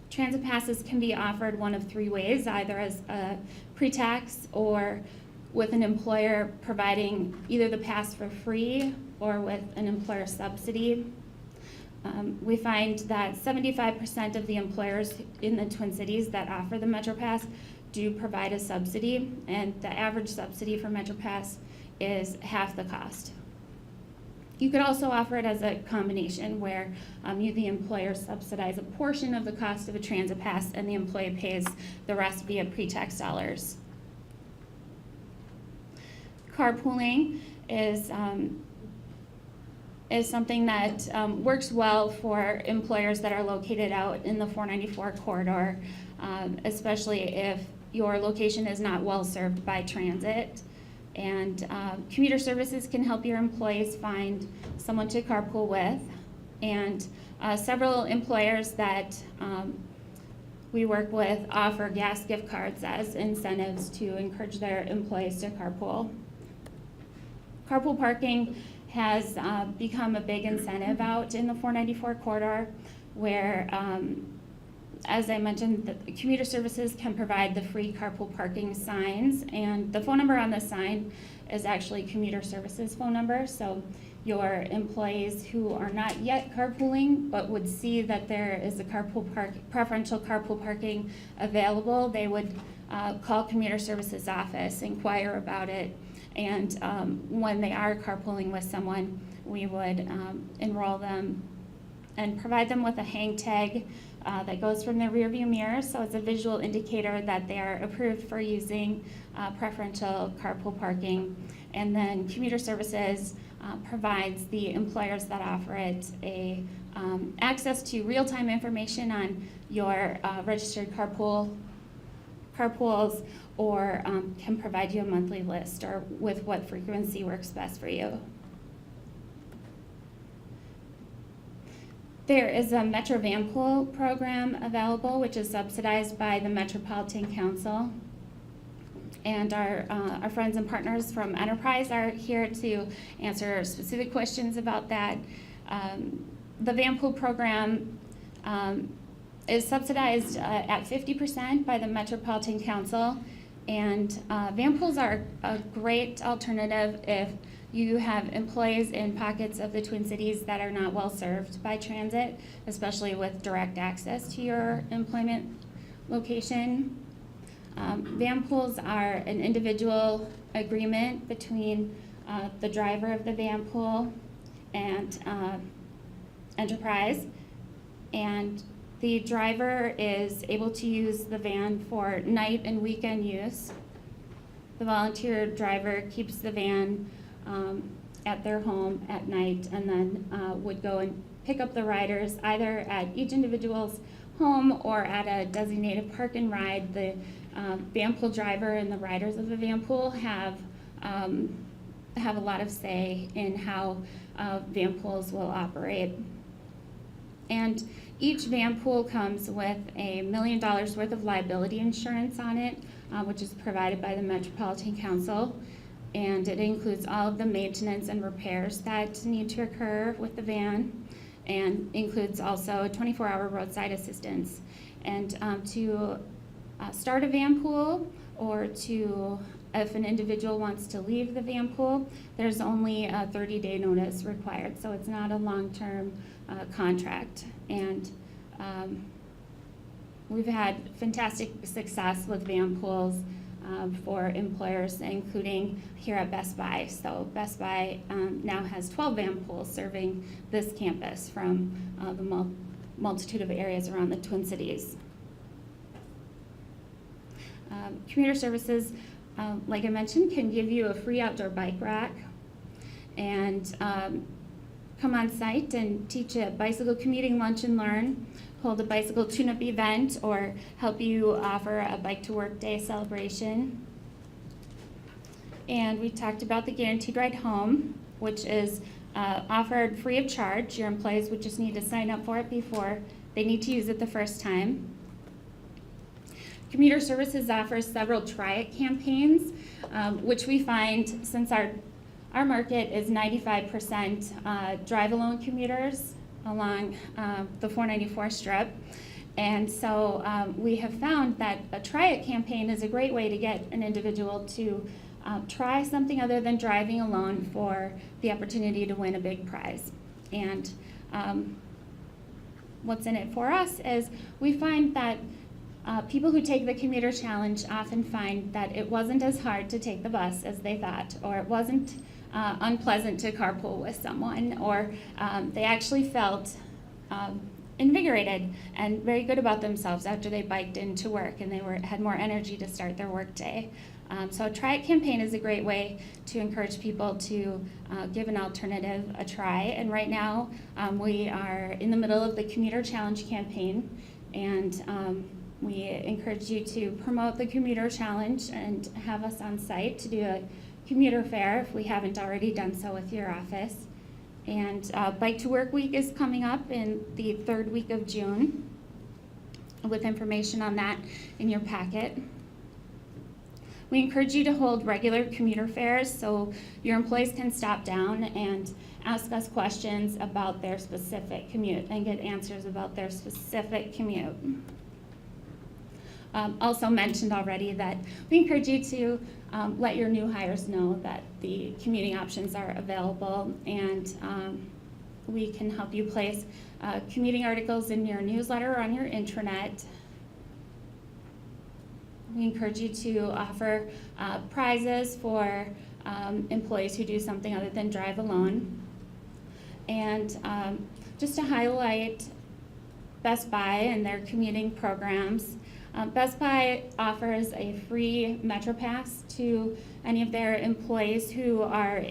Transit passes can be offered one of three ways, either as a pre-tax or with an employer providing either the pass for free or with an employer subsidy. We find that 75% of the employers in the Twin Cities that offer the Metro Pass do provide a subsidy, and the average subsidy for Metro Pass is half the cost. You could also offer it as a combination where you, the employer, subsidize a portion of the cost of a transit pass and the employee pays the rest via pre-tax dollars. Carpooling is something that works well for employers that are located out in the 494 corridor, especially if your location is not well served by transit. And commuter services can help your employees find someone to carpool with. And several employers that we work with offer gas gift cards as incentives to encourage their employees to carpool. Carpool parking has become a big incentive out in the 494 corridor, where, as I mentioned, the commuter services can provide the free carpool parking signs, and the phone number on the sign is actually commuter services phone number. So your employees who are not yet carpooling but would see that there is a preferential carpool parking available, they would call commuter services office, inquire about it, and when they are carpooling with someone, we would enroll them and provide them with a hang tag that goes from their rearview mirror, so it's a visual indicator that they are approved for using preferential carpool parking. And then commuter services provides the employers that offer it access to real-time information on your registered carpools, or can provide you a monthly list or with what frequency works best for you. There is a Metro Van Pool program available, which is subsidized by the Metropolitan Council. And our friends and partners from Enterprise are here to answer specific questions about that. The Van Pool program is subsidized at 50% by the Metropolitan Council. And van pools are a great alternative if you have employees in pockets of the Twin Cities that are not well served by transit, especially with direct access to your employment location. Van pools are an individual agreement between the driver of the van pool and Enterprise, and the driver is able to use the van for night and weekend use. The volunteer driver keeps the van at their home at night, and then would go and pick up the riders either at each individual's home or at a designated park and ride. The van pool driver and the riders of the van pool have have a lot of say in how van pools will operate. And each van pool comes with $1 million worth of liability insurance on it, which is provided by the Metropolitan Council. And it includes all of the maintenance and repairs that need to occur with the van, and includes also 24-hour roadside assistance. And to start a van pool, or to, if an individual wants to leave the van pool, there's only a 30-day notice required, so it's not a long-term contract. And we've had fantastic success with van pools for employers, including here at Best Buy. So Best Buy now has 12 van pools serving this campus from the multitude of areas around the Twin Cities. Commuter Services, like I mentioned, can give you a free outdoor bike rack, and come on site and teach a bicycle commuting lunch and learn, hold a bicycle tune-up event, or help you offer a bike to work day celebration. And we talked about the guaranteed ride home, which is offered free of charge. Your employees would just need to sign up for it before they need to use it the first time. Commuter Services offers several Try It campaigns, which we find, since our market is 95% drive-alone commuters along the 494 strip. And so we have found that a Try It campaign is a great way to get an individual to try something other than driving alone for the opportunity to win a big prize. And what's in it for us is we find that people who take the commuter challenge often find that it wasn't as hard to take the bus as they thought, or it wasn't unpleasant to carpool with someone, or they actually felt invigorated and very good about themselves after they biked into work, and they had more energy to start their work day. So a Try It campaign is a great way to encourage people to give an alternative a try. And right now we are in the middle of the Commuter Challenge campaign, and we encourage you to promote the Commuter Challenge and have us on site to do a commuter fair if we haven't already done so with your office. And Bike to Work Week is coming up in the third week of June, with information on that in your packet. We encourage you to hold regular commuter fairs so your employees can stop down and ask us questions about their specific commute and get answers about their specific commute. Also mentioned already that we encourage you to let your new hires know that the commuting options are available, and we can help you place commuting articles in your newsletter or on your intranet. We encourage you to offer prizes for employees who do something other than drive alone. And just to highlight Best Buy and their commuting programs, Best Buy offers a free Metro Pass to any of their employees who are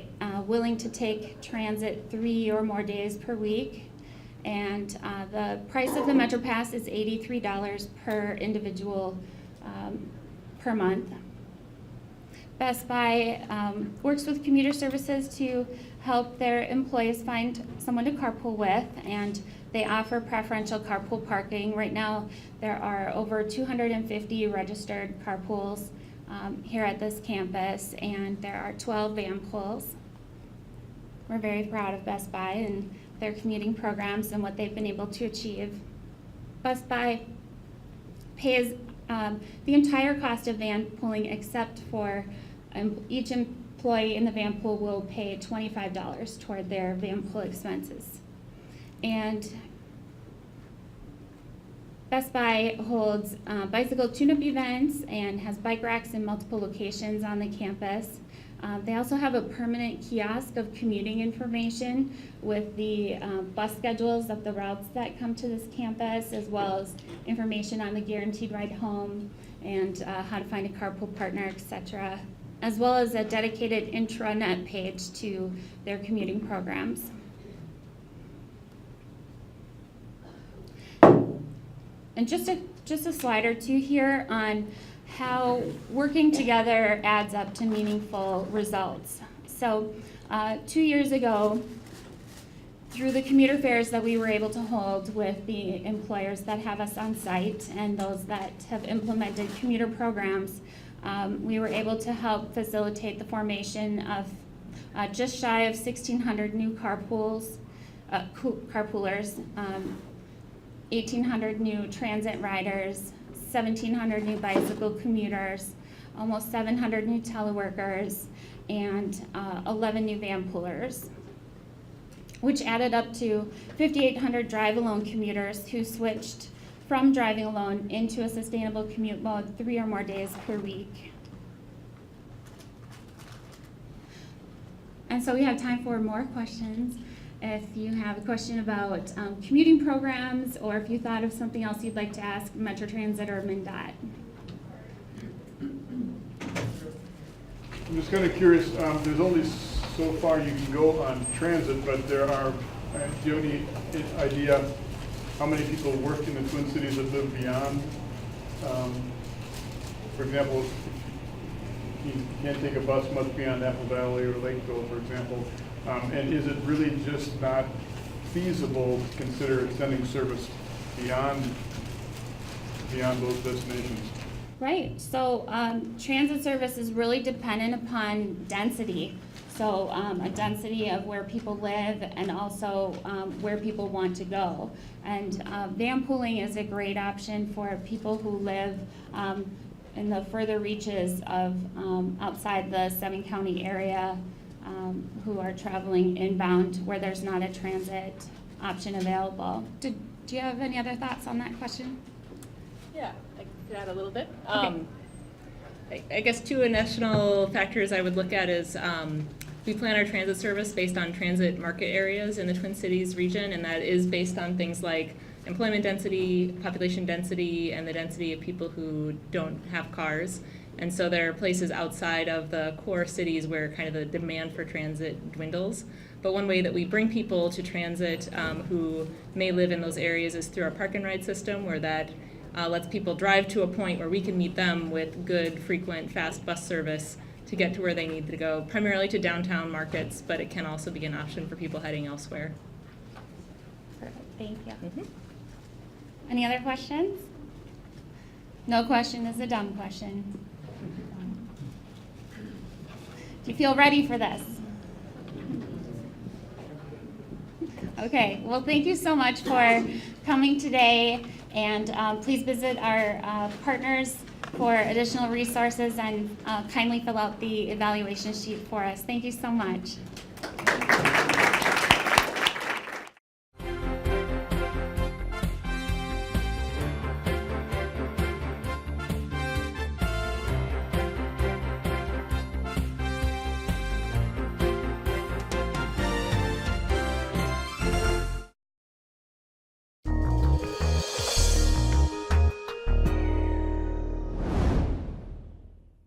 willing to take transit 3 or more days per week. And the price of the Metro Pass is $83 per individual per month. Best Buy works with Commuter Services to help their employees find someone to carpool with, and they offer preferential carpool parking. Right now, there are over 250 registered carpools here at this campus, and there are 12 van pools. We're very proud of Best Buy and their commuting programs and what they've been able to achieve. Best Buy pays the entire cost of van pooling, except for each employee in the van pool will pay $25 toward their van pool expenses. And Best Buy holds bicycle tune-up events and has bike racks in multiple locations on the campus. They also have a permanent kiosk of commuting information with the bus schedules of the routes that come to this campus, as well as information on the guaranteed ride home and how to find a carpool partner, etc., as well as a dedicated intranet page to their commuting programs. And just a slide or two here on how working together adds up to meaningful results. So 2 years ago, through the commuter fairs that we were able to hold with the employers that have us on site and those that have implemented commuter programs, we were able to help facilitate the formation of just shy of 1,600 new carpoolers, 1,800 new transit riders, 1,700 new bicycle commuters, almost 700 new teleworkers, and 11 new van pullers, which added up to 5,800 drive-alone commuters who switched from driving alone into a sustainable commute mode 3 or more days per week. And so we have time for more questions. If you have a question about commuting programs, or if you thought of something else you'd like to ask Metro Transit or MnDOT. I'm just kind of curious, there's only so far you can go on transit, but there are, do you have any idea how many people work in the Twin Cities that live beyond? For example, you can't take a bus much beyond Apple Valley or Lakeville, for example. And is it really just not feasible to consider extending service beyond those destinations? Right, so transit service is really dependent upon density. So a density of where people live and also where people want to go. And van pooling is a great option for people who live in the further reaches of outside the 7-county area, who are traveling inbound where there's not a transit option available. Do you have any other thoughts on that question? Yeah, I could add a little bit. Okay. I guess two additional factors I would look at is we plan our transit service based on transit market areas in the Twin Cities region, and that is based on things like employment density, population density, and the density of people who don't have cars. And so there are places outside of the core cities where kind of the demand for transit dwindles. But one way that we bring people to transit who may live in those areas is through our park and ride system, where that lets people drive to a point where we can meet them with good, frequent, fast bus service to get to where they need to go, primarily to downtown markets, but it can also be an option for people heading elsewhere. Perfect, thank you. Mm-hmm. Any other questions? No question is a dumb question. Do you feel ready for this? Okay, well, thank you so much for coming today, and please visit our partners for additional resources and kindly fill out the evaluation sheet for us. Thank you so much.